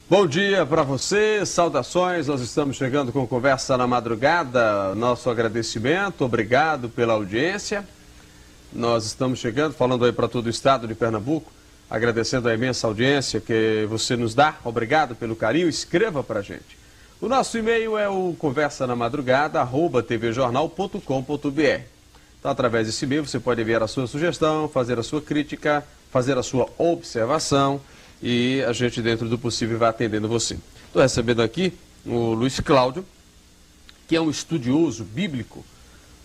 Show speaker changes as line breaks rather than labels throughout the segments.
Bom dia para você, saudações, nós estamos chegando com Conversa na Madrugada, nosso agradecimento, obrigado pela audiência. Nós estamos chegando, falando aí para todo o estado de Pernambuco, agradecendo a imensa audiência que você nos dá, obrigado pelo carinho, escreva para a gente. O nosso e-mail é o conversanamadrugada@tvjornal.com.br. Então, através desse e-mail você pode enviar a sua sugestão, fazer a sua crítica, fazer a sua observação, e a gente, dentro do possível, vai atendendo você. Estou recebendo aqui o Luiz Cláudio, que é um estudioso bíblico,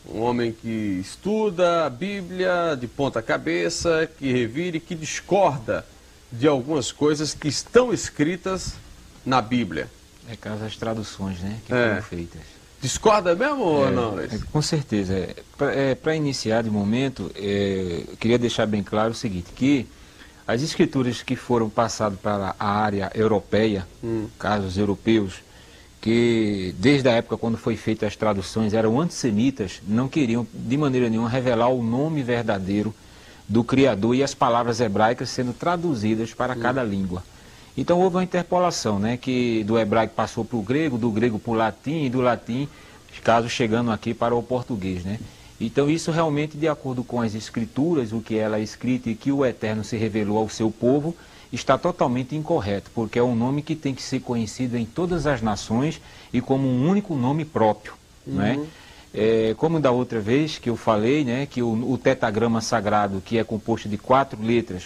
um homem que estuda a Bíblia de ponta cabeça, que revira e que discorda de algumas coisas que estão escritas na Bíblia.
É caso das traduções, né, que foram feitas.
Discorda mesmo ou não, Luiz?
Com certeza. Para iniciar de momento, eu queria deixar bem claro o seguinte, que as escrituras que foram passadas para a área europeia, casos europeus, que desde a época quando foi feitas as traduções eram antissemitas, não queriam de maneira nenhuma revelar o nome verdadeiro do Criador e as palavras hebraicas sendo traduzidas para cada língua. Então houve uma interpolação, né, que do hebraico passou para o grego, do grego para o latim e do latim, casos chegando aqui para o português, né? Então isso realmente, de acordo com as escrituras, o que ela é escrita e que o Eterno se revelou ao seu povo, está totalmente incorreto, porque é um nome que tem que ser conhecido em todas as nações e como um único nome próprio, né? Como da outra vez que eu falei, né, que o tetagrama sagrado, que é composto de 4 letras,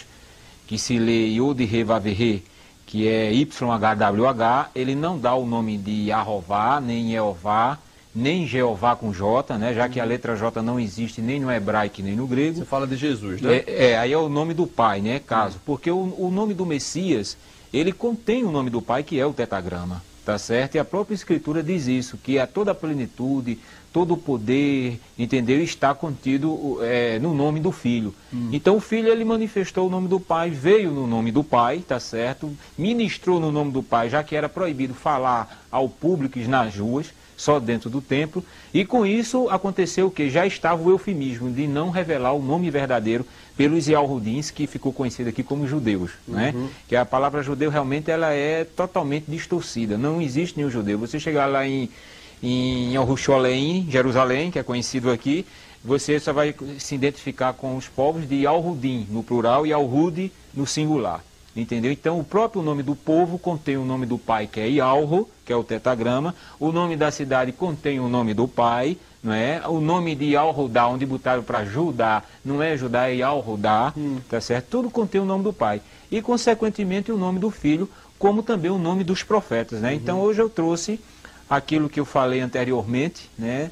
que se lê Yod He Vav He, que é YHWH, ele não dá o nome de Yahová, nem Jeová, nem Jeová com J, né, já que a letra J não existe nem no hebraico nem no grego.
Você fala de Jesus, né?
Aí é o nome do Pai, né, caso. Porque o nome do Messias, ele contém o nome do Pai, que é o tetagrama, tá certo? E a própria Escritura diz isso, que a toda a plenitude, todo o poder, entendeu? Está contido no nome do Filho. Então o Filho, ele manifestou o nome do Pai, veio no nome do Pai, tá certo? Ministrou no nome do Pai, já que era proibido falar ao público nas ruas, só dentro do templo, e com isso aconteceu o que? Já estava o eufemismo de não revelar o nome verdadeiro pelos Yahudins, que ficou conhecido aqui como judeus, né? Que a palavra judeu realmente ela é totalmente distorcida, não existe nenhum judeu. Você chegar lá em Yerushalayim, Jerusalém, que é conhecido aqui, você só vai se identificar com os povos de Yahudim no plural e Yahudi no singular. Entendeu? Então, o próprio nome do povo contém o nome do pai, que é Yalro, que é o tetagrama. O nome da cidade contém o nome do pai, não é? O nome de Yalrodá, onde botaram para Judá, não é Judá, é Yalrodá, tá certo? Tudo contém o nome do pai. E, consequentemente, o nome do filho, como também o nome dos profetas, né? Então, hoje eu trouxe aquilo que eu falei anteriormente, né?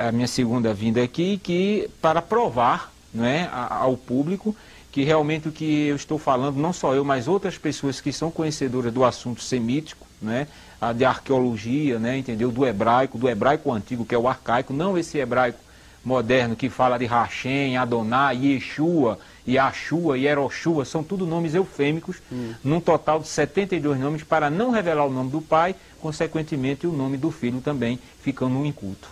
A minha segunda vinda aqui, que para provar, não é, ao público, que realmente o que eu estou falando, não só eu, mas outras pessoas que são conhecedoras do assunto semítico, né, de arqueologia, né, entendeu, do hebraico antigo, que é o arcaico, não esse hebraico moderno que fala de Hashem, Adonai, Yeshua, Yashua, Yeroshua, são tudo nomes eufêmicos, num total de 72 nomes, para não revelar o nome do pai, consequentemente o nome do filho também ficando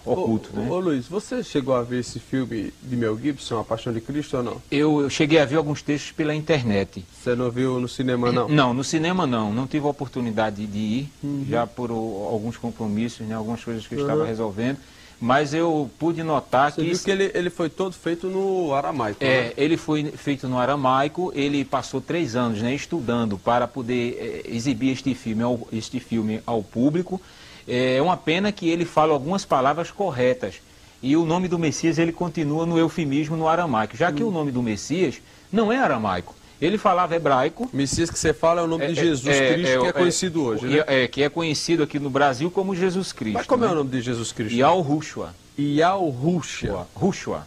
oculto. Né?
Ô Luiz, você chegou a ver esse filme de Mel Gibson, A Paixão de Cristo, ou não?
Eu cheguei a ver alguns textos pela internet.
Você não viu no cinema, não?
Não, no cinema não tive a oportunidade de ir, já por alguns compromissos, né, algumas coisas que eu estava resolvendo. Mas eu pude notar
Você viu que ele foi todo feito no aramaico, né?
Ele foi feito no aramaico, ele passou 3 anos, né, estudando para poder exibir este filme ao público. É uma pena que ele fala algumas palavras corretas. E o nome do Messias, ele continua no eufemismo no aramaico, já que o nome do Messias não é aramaico. Ele falava hebraico.
Messias que você fala é o nome de Jesus Cristo, que é conhecido hoje, né?
Que é conhecido aqui no Brasil como Jesus Cristo.
Mas como é o nome de Jesus Cristo?
Yalrushua.
Rushua.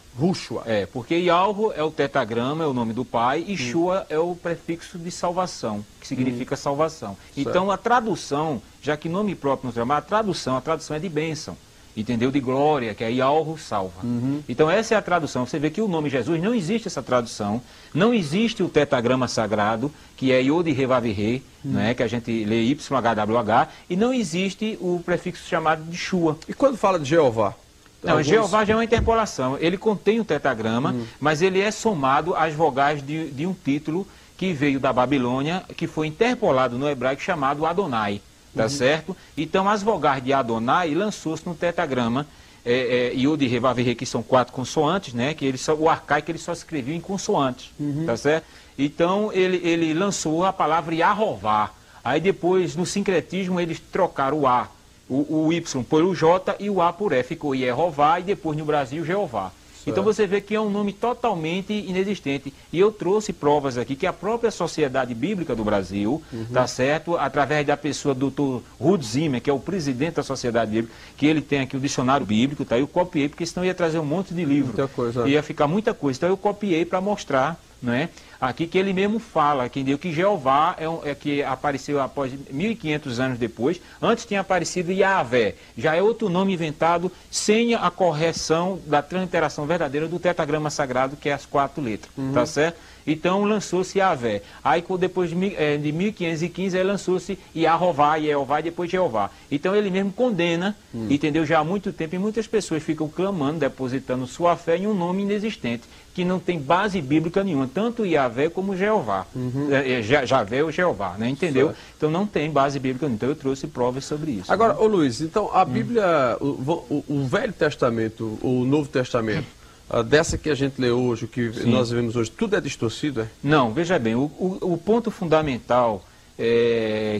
Porque Yalro é o tetagrama, é o nome do pai, e Shua é o prefixo de salvação, que significa salvação. Então a tradução, já que nome próprio nos chama, a tradução é de bênção. Entendeu? De glória, que é Yalro salva. Então essa é a tradução. Você vê que o nome Jesus, não existe essa tradução, não existe o tetagrama sagrado, que é Yod He Vav He, né, que a gente lê YHWH, e não existe o prefixo chamado de Shua.
E quando fala de Jeová?
Não, Jeová já é uma interpolação. Ele contém o tetagrama, mas ele é somado às vogais de um título que veio da Babilônia, que foi interpolado no hebraico chamado Adonai, tá certo? Então as vogais de Adonai lançou-se no tetragrama, Yod, He, Vav, He, que são 4 consoantes, né? Que o arcaico ele só escrevia em consoantes, tá certo? Então ele lançou a palavra Yahová. Aí depois, no sincretismo, eles trocaram o A, o Y por o J e o A por E. Ficou Yehová e depois no Brasil Jeová. Então você vê que é um nome totalmente inexistente. E eu trouxe provas aqui que a própria Sociedade Bíblica do Brasil, tá certo? Através da pessoa do Dr. Ruth Zimmer, que é o presidente da Sociedade Bíblica, que ele tem aqui o dicionário bíblico, tá? Eu copiei, porque senão ia trazer um monte de livro.
Muita coisa.
Ia ficar muita coisa. Então eu copiei para mostrar, não é? Aqui que ele mesmo fala, que Jeová é que apareceu após 1.500 anos depois. Antes tinha aparecido Yahvé. Já é outro nome inventado sem a correção da transliteração verdadeira do tetragrama sagrado, que é as 4 letras. Tá certo? Então lançou-se Yahvé. Aí depois de 1515 aí lançou-se Yahová, Yehová e depois Jeová. Então ele mesmo condena, entendeu? Já há muito tempo, e muitas pessoas ficam clamando, depositando sua fé em um nome inexistente, que não tem base bíblica nenhuma, tanto Yahvé como Jeová. Javé ou Jeová, né? Entendeu?
Certo.
Então não tem base bíblica nenhuma. Então eu trouxe provas sobre isso.
Agora,
né?
ô Luiz, então a Bíblia, o Velho Testamento, o Novo Testamento, dessa que a gente lê hoje, o que nós vemos hoje, tudo é distorcido, é?
Não, veja bem, o ponto fundamental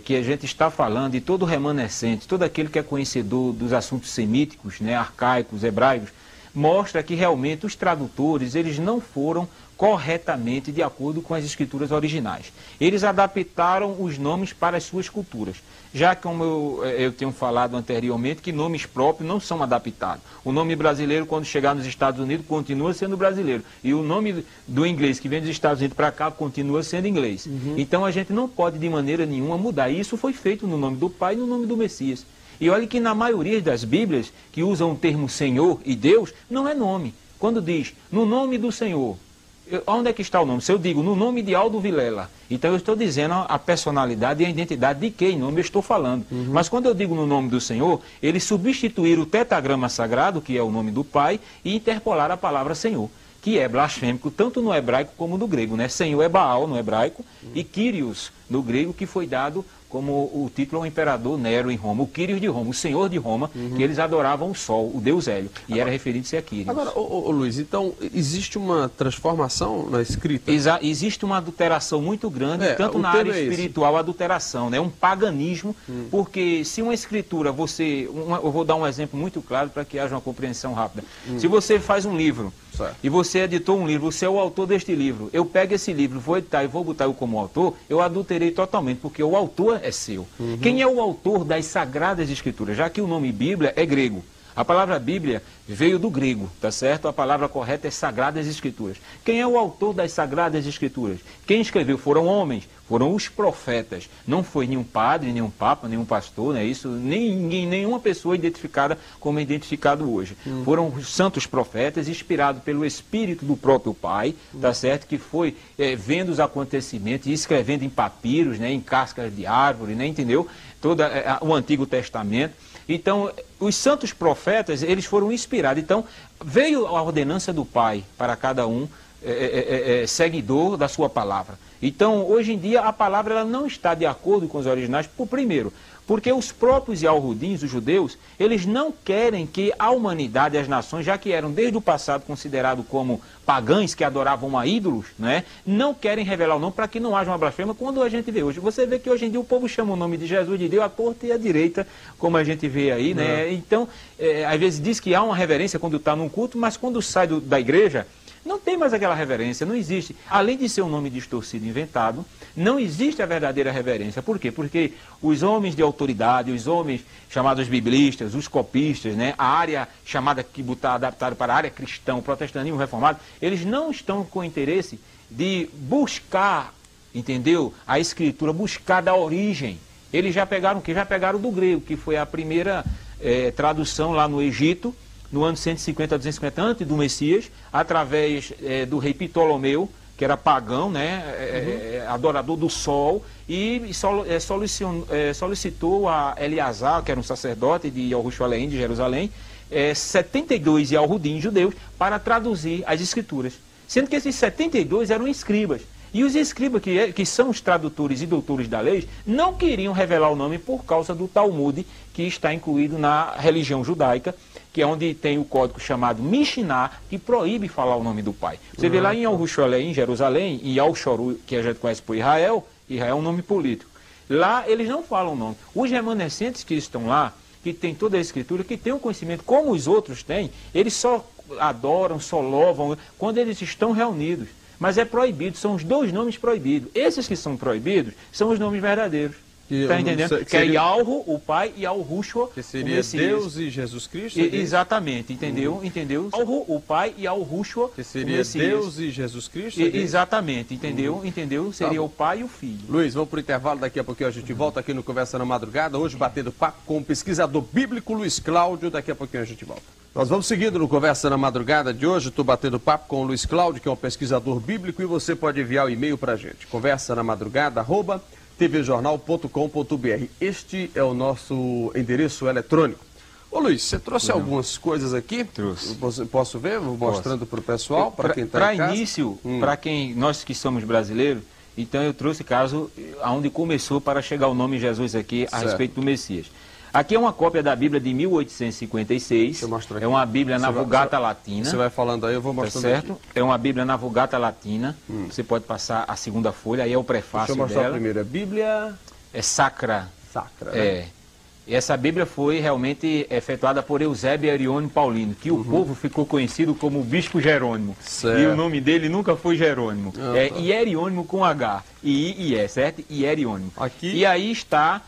que a gente está falando, e todo remanescente, todo aquele que é conhecedor dos assuntos semíticos, né, arcaicos, hebraicos, mostra que realmente os tradutores, eles não foram corretamente de acordo com as escrituras originais. Eles adaptaram os nomes para as suas culturas. Já como eu tenho falado anteriormente, que nomes próprios não são adaptados. O nome brasileiro, quando chegar nos Estados Unidos, continua sendo brasileiro. E o nome do inglês que vem dos Estados Unidos para cá, continua sendo inglês. Então a gente não pode de maneira nenhuma mudar. E isso foi feito no nome do Pai e no nome do Messias. E olha que na maioria das Bíblias, que usam o termo Senhor e Deus, não é nome. Quando diz, no nome do Senhor, onde é que está o nome? Se eu digo, no nome de Aldo Vilela, então eu estou dizendo a personalidade e a identidade de quem nome eu estou falando. Mas quando eu digo no nome do Senhor, eles substituíram o tetragrama sagrado, que é o nome do Pai, e interpolaram a palavra Senhor, que é blasfêmico tanto no hebraico como no grego, né? Senhor é Baal no hebraico e Kyrios no grego, que foi dado como o título ao imperador Nero em Roma, o Quírios de Roma, o senhor de Roma, que eles adoravam o sol, o deus Hélio, e agora, era referido-se a Quírios.
Agora, Luiz, então existe uma transformação na escrita?
Existe uma adulteração muito grande, tanto na área espiritual, adulteração, né? Um paganismo, porque se uma escritura, eu vou dar um exemplo muito claro para que haja uma compreensão rápida. Se você faz um livro, e você editou um livro, você é o autor deste livro, eu pego esse livro, vou editar e vou botar eu como autor, eu adulterei totalmente, porque o autor é seu. Quem é o autor das Sagradas Escrituras? Já que o nome Bíblia é grego. A palavra Bíblia veio do grego, tá certo? A palavra correta é Sagradas Escrituras. Quem é o autor das Sagradas Escrituras? Quem escreveu foram homens, foram os profetas. Não foi nenhum padre, nenhum papa, nenhum pastor, não é isso? Nenhuma pessoa identificada como é identificado hoje. Foram os santos profetas, inspirados pelo Espírito do próprio Pai, tá certo? Que foi vendo os acontecimentos e escrevendo em papiros, né? Em cascas de árvore, né? Entendeu? Todo o Antigo Testamento. Então, os santos profetas, eles foram inspirados. Então, veio a ordenança do Pai para cada um seguidor da sua palavra. Então, hoje em dia, a palavra ela não está de acordo com os originais, primeiro, porque os próprios Yahudins, os judeus, eles não querem que a humanidade e as nações, já que eram desde o passado considerados como pagãos que adoravam a ídolos, né, não querem revelar o nome para que não haja uma blasfêmia, quando a gente vê hoje. Você vê que hoje em dia o povo chama o nome de Jesus de Deus à torta e à direita, como a gente vê aí, né? Então, às vezes diz que há uma reverência quando está num culto, mas quando sai da igreja, não tem mais aquela reverência, não existe. Além de ser um nome distorcido inventado, não existe a verdadeira reverência. Por quê? Porque os homens de autoridade, os homens chamados biblistas, os copistas, né, a área chamada que está adaptada para a área cristã, o protestantismo reformado, eles não estão com interesse de buscar, entendeu? A escritura, buscar da origem. Eles já pegaram o quê? Já pegaram do grego, que foi a primeira tradução lá no Egito, no ano 150 a 250 antes do Messias, através do rei Ptolomeu, que era pagão, né, adorador do sol, e solicitou a Eleazar, que era um sacerdote de Jerusalém, de Jerusalém, 72 Yahudim judeus, para traduzir as escrituras. Sendo que esses 72 eram escribas. E os escribas, que são os tradutores e doutores da lei, não queriam revelar o nome por causa do Talmud, que está incluído na religião judaica, que é onde tem o código chamado Mishnah, que proíbe falar o nome do pai. Você vê lá em Al-Rusholé, em Jerusalém, e Al-Shoru, que a gente conhece por Israel, Israel é um nome político. Lá eles não falam o nome. Os remanescentes que estão lá, que tem toda a escritura, que tem um conhecimento como os outros têm, eles só adoram, só louvam quando eles estão reunidos. Mas é proibido, são os dois nomes proibidos. Esses que são proibidos são os nomes verdadeiros. Está entendendo? Que é Yahweh, o Pai, e Al-Rushua,
que seria Deus e Jesus Cristo?
Exatamente, entendeu? Entendeu? Yahweh, o Pai, e Al-Rushua,
que seria Deus e Jesus Cristo?
Exatamente, entendeu? Entendeu? Seria o Pai e o Filho.
Luiz, vamos para o intervalo, daqui a pouquinho a gente volta aqui no Conversa na Madrugada, hoje batendo papo com o pesquisador bíblico Luiz Cláudio, daqui a pouquinho a gente volta. Nós vamos seguindo no Conversa na Madrugada de hoje, estou batendo papo com o Luiz Cláudio, que é um pesquisador bíblico, e você pode enviar o e-mail para a gente, conversanamadrugada@tvjornal.com.br. Este é o nosso endereço eletrônico. Ô Luiz, você trouxe algumas coisas aqui?
Trouxe.
Posso ver? Vou mostrando para o pessoal, para quem está em casa.
Para início, para quem, nós que somos brasileiros, então eu trouxe caso aonde começou para chegar o nome Jesus aqui a respeito do Messias. Aqui é uma cópia da Bíblia de 1856, é uma Bíblia na Vulgata Latina.
Você vai falando aí, eu vou mostrando
certo?
Aqui.
É uma Bíblia na Vulgata Latina, você pode passar a segunda folha, aí é o prefácio dela.
Deixa eu mostrar primeiro, a Bíblia...
É Sacra.
Sacra,
né? E essa Bíblia foi realmente efetuada por Eusébio Arione Paulino, que o povo ficou conhecido como Bispo Jerônimo.
Certo.
E o nome dele nunca foi Jerônimo. Hierônimo com H. I, certo? Hierônimo.
Aqui...
E aí está...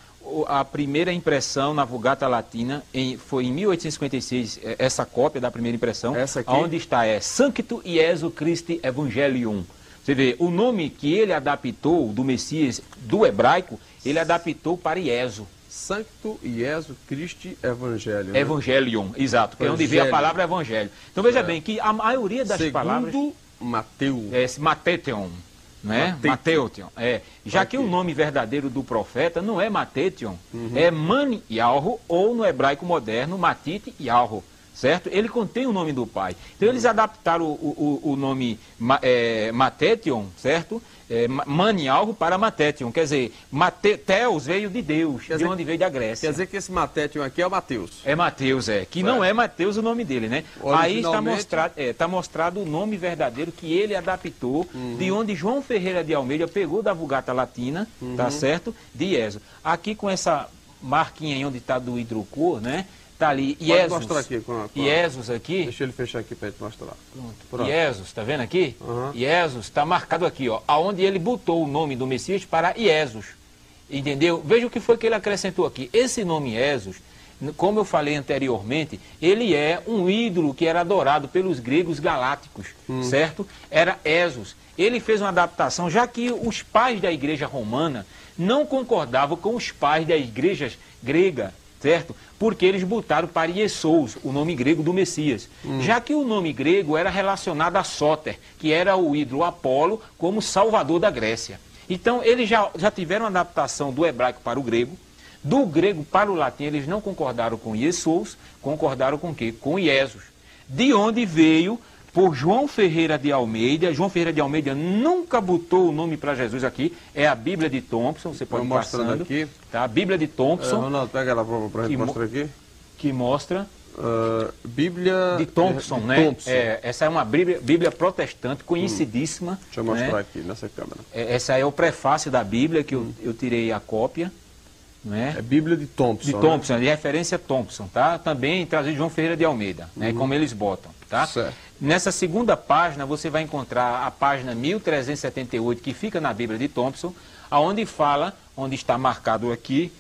A primeira impressão na Vulgata Latina foi em 1856, essa cópia da primeira impressão, onde está Sancto Iesu Christi Evangelium. Você vê, o nome que ele adaptou do Messias, do hebraico, ele adaptou para Iesu.
Sancto Iesu Christi Evangelium.
Evangelium, exato, que é onde vem a palavra evangelho. Então veja bem que a maioria das palavras...
Segundo Mateus.
Matethon. Né? Matethon. Já que o nome verdadeiro do profeta não é Matethon, é Mani Yahweh, ou no hebraico moderno, Matite Yahweh, certo? Ele contém o nome do pai. Então eles adaptaram o nome Matethon, certo? Mani Yahweh para Matethon, quer dizer, Teos veio de Deus, de onde veio da Grécia.
Quer dizer que esse Matethon aqui é o Mateus.
É Mateus, que não é Mateus o nome dele, né? Aí está mostrado o nome verdadeiro que ele adaptou, de onde João Ferreira de Almeida pegou da Vulgata Latina, tá certo? De Iesus. Aqui com essa marquinha aí onde está do hidrocor, né? Tá ali,
Pode mostrar aqui.
Iesus aqui.
Deixa ele fechar aqui para gente mostrar.
Pronto. Iesus, tá vendo aqui? Iesus está marcado aqui, ó, aonde ele botou o nome do Messias para Iesus. Entendeu? Veja o que foi que ele acrescentou aqui. Esse nome Iesus, como eu falei anteriormente, ele é um ídolo que era adorado pelos gregos galácticos, certo? Era Esos. Ele fez uma adaptação, já que os pais da igreja romana não concordavam com os pais da igreja grega, certo? Porque eles botaram para Iesous, o nome grego do Messias. Já que o nome grego era relacionado a Sóter, que era o ídolo Apolo como salvador da Grécia. Então, eles já tiveram uma adaptação do hebraico para o grego. Do grego para o latim, eles não concordaram com Iesous, concordaram com o quê? Com Iesus. De onde veio, por João Ferreira de Almeida. João Ferreira de Almeida nunca botou o nome para Jesus aqui. É a Bíblia de Thompson, você pode ir passando.
Aqui.
Tá? A Bíblia de Thompson.
Ronaldo, pega ela para a gente mostrar aqui.
Que mostra...
Bíblia
de Thompson, né?
Thompson.
Essa é uma Bíblia protestante, conhecidíssima.
Deixa eu mostrar aqui nessa câmera.
Essa é o prefácio da Bíblia, que eu tirei a cópia. Né?
É Bíblia de Thompson.
De Thompson, de referência Thompson, tá? Também trazido de João Ferreira de Almeida, né? Como eles botam, tá?
Certo.
Nessa segunda página, você vai encontrar a página 1378, que fica na Bíblia de Thompson, aonde fala, onde está marcado aqui,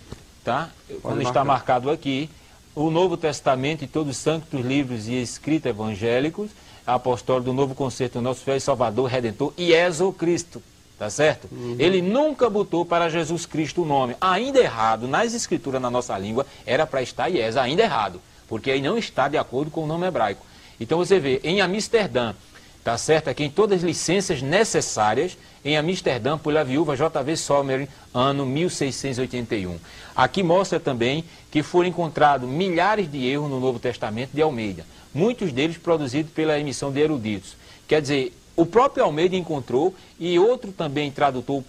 tá? Onde está marcado aqui, o Novo Testamento e todos os santos livros e escritos evangélicos, apostólico do Novo Concerto do nosso Fiel e Salvador, Redentor, Iesu Cristo. Tá certo? Ele nunca botou para Jesus Cristo o nome. Ainda errado, nas escrituras na nossa língua, era para estar Iesu, ainda errado. Porque aí não está de acordo com o nome hebraico. Então você vê, em Amsterdã, tá certo? Aqui em todas as licenças necessárias, em Amsterdã, pela viúva J.V. Sommer, ano 1681. Aqui mostra também que foram encontrados milhares de erros no Novo Testamento de Almeida. Muitos deles produzidos pela emissão de eruditos. Quer dizer, O próprio Almeida encontrou, e outro também tradutor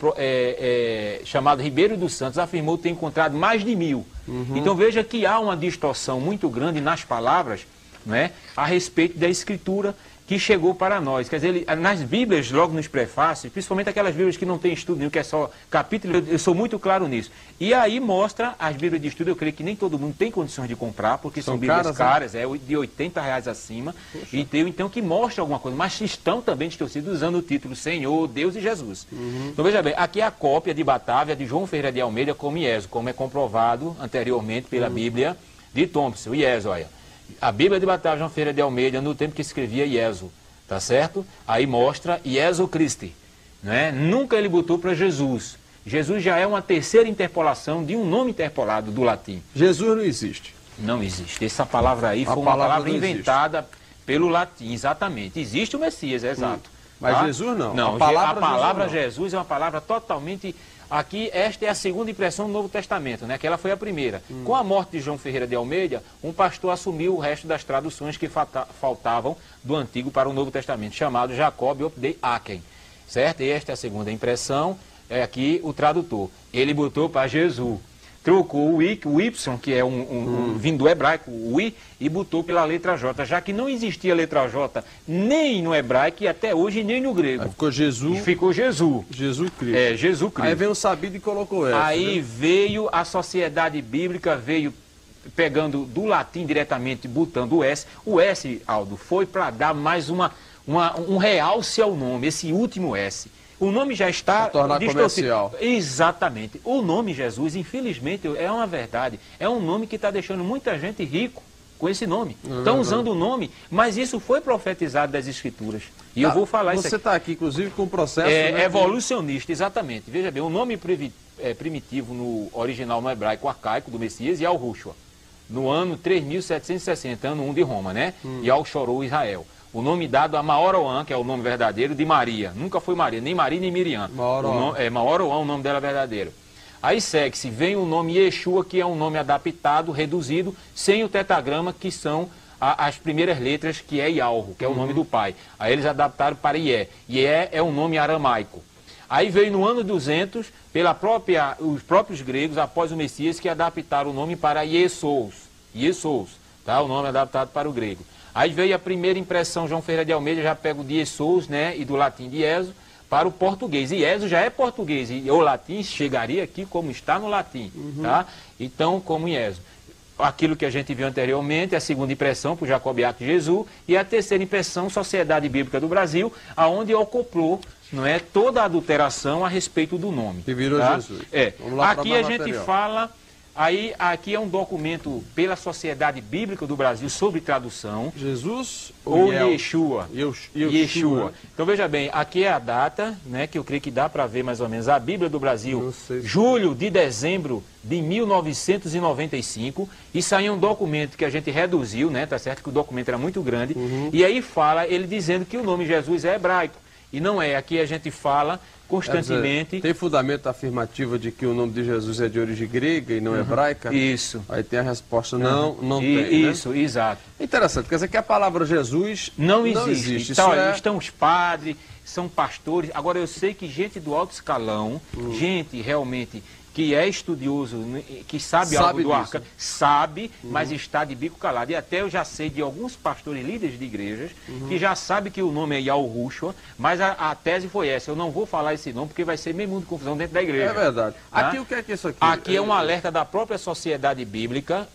chamado Ribeiro dos Santos afirmou ter encontrado mais de 1000. Então veja que há uma distorção muito grande nas palavras, né, a respeito da escritura que chegou para nós. Quer dizer, nas Bíblias, logo nos prefácios, principalmente aquelas Bíblias que não tem estudo nenhum, que é só capítulo, eu sou muito claro nisso. E aí mostra as Bíblias de estudo, eu creio que nem todo mundo tem condições de comprar, porque são Bíblias caras, de R$80 acima, e tem, então, que mostra alguma coisa, mas estão também distorcidos usando o título Senhor, Deus e Jesus. Então veja bem, aqui é a cópia de Batávia de João Ferreira de Almeida como IESO, como é comprovado anteriormente pela Bíblia de Thompson, IESO, olha. A Bíblia de Batávia João Ferreira de Almeida, no tempo que escrevia IESO, tá certo? Aí mostra IESO Christi, né? Nunca ele botou para Jesus. Jesus já é uma terceira interpolação de um nome interpolado do latim.
Jesus não existe.
Não existe. Essa palavra aí foi uma palavra inventada pelo latim, exatamente. Existe o Messias, é exato.
Mas
tá?
Jesus não.
Não, a palavra Jesus é uma palavra totalmente... Aqui, esta é a segunda impressão do Novo Testamento, né? Que ela foi a primeira. Com a morte de João Ferreira de Almeida, um pastor assumiu o resto das traduções que faltavam do Antigo para o Novo Testamento, chamado Jacob de Aken, certo? E esta é a segunda impressão, é aqui o tradutor. Ele botou para Jesus, trocou o Y, que é vindo do hebraico, o I, e botou pela letra J, já que não existia letra J nem no hebraico e até hoje nem no grego.
Aí ficou Jesus.
Ficou Jesus.
Jesus Cristo.
É, Jesus Cristo.
Aí veio o sabido e colocou S.
Aí veio a sociedade bíblica, veio pegando do latim diretamente, botando o S. O S, Aldo, foi para dar mais um realce ao nome, esse último S. O nome já está
comercial.
Exatamente. O nome Jesus, infelizmente, é uma verdade. É um nome que está deixando muita gente rico com esse nome. Estão usando o nome, mas isso foi profetizado das Escrituras. E eu vou falar isso aqui.
Você está aqui, inclusive, com um processo...
evolucionista, exatamente. Veja bem, o nome primitivo no original no hebraico arcaico do Messias é Yahushua. No ano 3760, ano 1 de Roma, né? Yahweh chorou Israel. O nome dado a Maoroã, que é o nome verdadeiro de Maria. Nunca foi Maria, nem Miriam. Maoroã, o nome dela verdadeiro. Aí segue-se, vem o nome Yeshua, que é um nome adaptado, reduzido, sem o tetragrama, que são as primeiras letras, que é Yahweh, que é o nome do pai. Aí eles adaptaram para Ié. Ié é um nome aramaico. Aí veio no ano 200, os próprios gregos, após o Messias, que adaptaram o nome para Iesous. Tá? O nome adaptado para o grego. Aí veio a primeira impressão, João Ferreira de Almeida já pega o de Iesous, né, e do latim de Ieso, para o português. E Ieso já é português, e o latim chegaria aqui como está no latim, tá? Então, como Ieso. Aquilo que a gente viu anteriormente, a segunda impressão, por Jacobiaco Jesus, e a terceira impressão, Sociedade Bíblica do Brasil, aonde acoplou, não é, toda a adulteração a respeito do nome.
Que virou
tá?
Jesus.
Vamos lá. Aqui a gente fala... Aí, aqui é um documento pela Sociedade Bíblica do Brasil sobre tradução.
Jesus
ou Yeshua?
Yeshua.
Então, veja bem, aqui é a data, né, que eu creio que dá para ver mais ou menos. A Bíblia do Brasil, julho de dezembro de 1995. Isso aí é um documento que a gente reduziu, né, tá certo que o documento era muito grande. E aí fala, ele dizendo que o nome Jesus é hebraico. E não é, aqui a gente fala constantemente...
Tem fundamento afirmativo de que o nome de Jesus é de origem grega e não hebraica?
Isso.
Aí tem a resposta não tem,
Isso, né? Exato.
Interessante, quer dizer que a palavra Jesus
não existe. Então,
Isso
estão os padres, são pastores. Agora, eu sei que gente do alto escalão, gente realmente... que é estudioso, que sabe algo do arca, sabe, mas está de bico calado. E até eu já sei de alguns pastores líderes de igrejas que já sabem que o nome é Yahushua, mas a tese foi essa: eu não vou falar esse nome porque vai ser meio mundo de confusão dentro da igreja.
É verdade.
Tá?
Aqui o que é que isso aqui?
Aqui é um alerta da própria Sociedade Bíblica,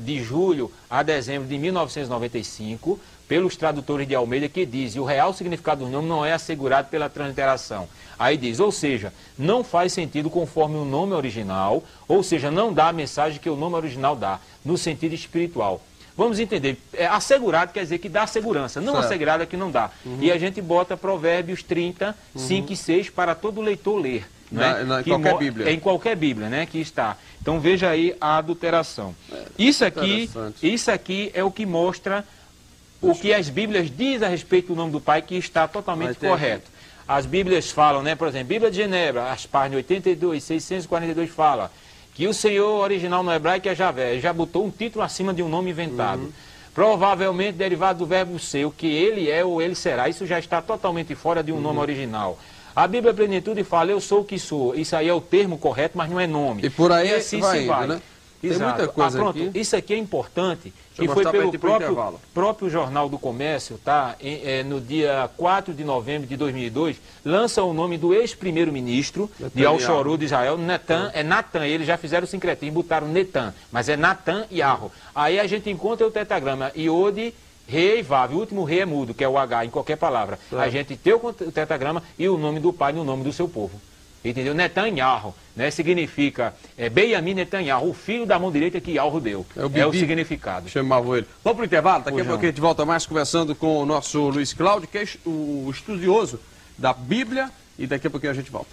de julho a dezembro de 1995, pelos tradutores de Almeida, que diz: o real significado do nome não é assegurado pela transliteração. Aí diz, ou seja, não faz sentido conforme o nome original, ou seja, não dá a mensagem que o nome original dá, no sentido espiritual. Vamos entender, assegurado quer dizer que dá segurança, não assegurado é que não dá. E a gente bota Provérbios 30, 5 e 6 para todo leitor ler. Né?
Em qualquer Bíblia.
Em qualquer Bíblia, né, que está. Então veja aí a adulteração. Isso aqui é o que mostra o que as Bíblias dizem a respeito do nome do Pai, que está totalmente correto. As Bíblias falam, né, por exemplo, Bíblia de Genebra, as páginas 82, 642 fala que o Senhor original no hebraico é Javé. Ele já botou um título acima de um nome inventado. provavelmente derivado do verbo ser, o que ele é ou ele será. Isso já está totalmente fora de um nome original. A Bíblia Plenitude fala, eu sou o que sou. Isso aí é o termo correto, mas não é nome.
E por aí
e assim
vai
se
indo,
vai.
né? Tem
Exato.
muita coisa
pronto,
aqui.
Isso aqui é importante, que
eu
foi
mostrar
pelo
pra intervalo.
próprio Jornal do Comércio, tá? no dia 4 de novembro de 2002, lança o nome do ex-primeiro-ministro de Al-Shorud de Israel, Natan, é Natan, eles já fizeram o sincretismo, botaram Netan, mas é Natan Yarro. Aí a gente encontra o tetragrama Iode, Re e Vav, o último Re é mudo, que é o H em qualquer palavra. A gente tem o tetragrama e o nome do pai no nome do seu povo. Entendeu? Netanyahu, né? Significa Benjamin Netanyahu, o filho da mão direita que Yahweh deu. É o significado.
Chamava ele. Vamos para o intervalo, daqui a pouco a gente volta mais conversando com o nosso Luiz Cláudio, que é o estudioso da Bíblia, e daqui a pouquinho a gente volta.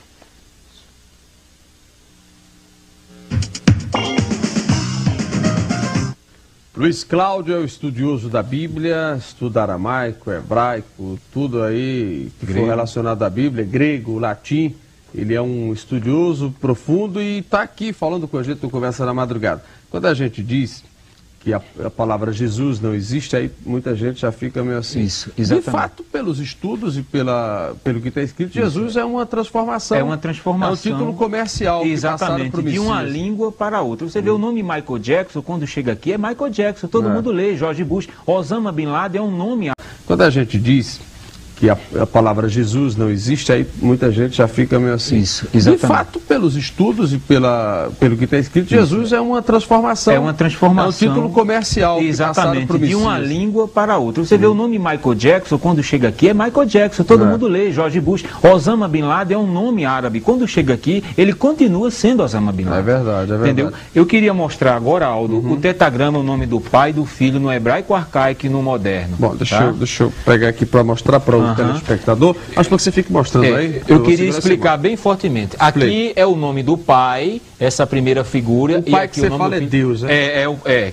Luiz Cláudio é o estudioso da Bíblia, estuda aramaico, hebraico, tudo aí que for relacionado à Bíblia, grego, latim. Ele é um estudioso profundo e está aqui falando com a gente no Conversa na Madrugada. Quando a gente diz que a palavra Jesus não existe, aí muita gente já fica meio assim.
Isso, exatamente.
De fato, pelos estudos e pelo que está escrito, Jesus é uma transformação.
É uma transformação.
É um título comercial.
Exatamente,
que
de uma língua para outra. Você vê o nome Michael Jackson, quando chega aqui, é Michael Jackson. Todo mundo lê, George Bush, Osama Bin Laden é um nome.
Quando a gente diz que a palavra Jesus não existe, aí muita gente já fica meio assim.
Isso, exatamente.
De fato, pelos estudos e pelo que está escrito, Jesus é uma transformação.
É uma transformação.
É um título comercial.
Exatamente, de uma língua para outra. Você vê o nome Michael Jackson, quando chega aqui, é Michael Jackson. Todo mundo lê, George Bush. Osama Bin Laden é um nome árabe. Quando chega aqui, ele continua sendo Osama Bin Laden.
É verdade, é verdade.
Entendeu? Eu queria mostrar agora, Aldo, o tetragrama, o nome do pai e do filho no hebraico arcaico e no moderno.
Bom, deixa eu pegar aqui para mostrar para o telespectador. Acho que você fique mostrando aí.
Eu queria explicar bem fortemente. Aqui é o nome do pai, essa primeira figura.
O pai
e aqui
que você fala é Deus, né?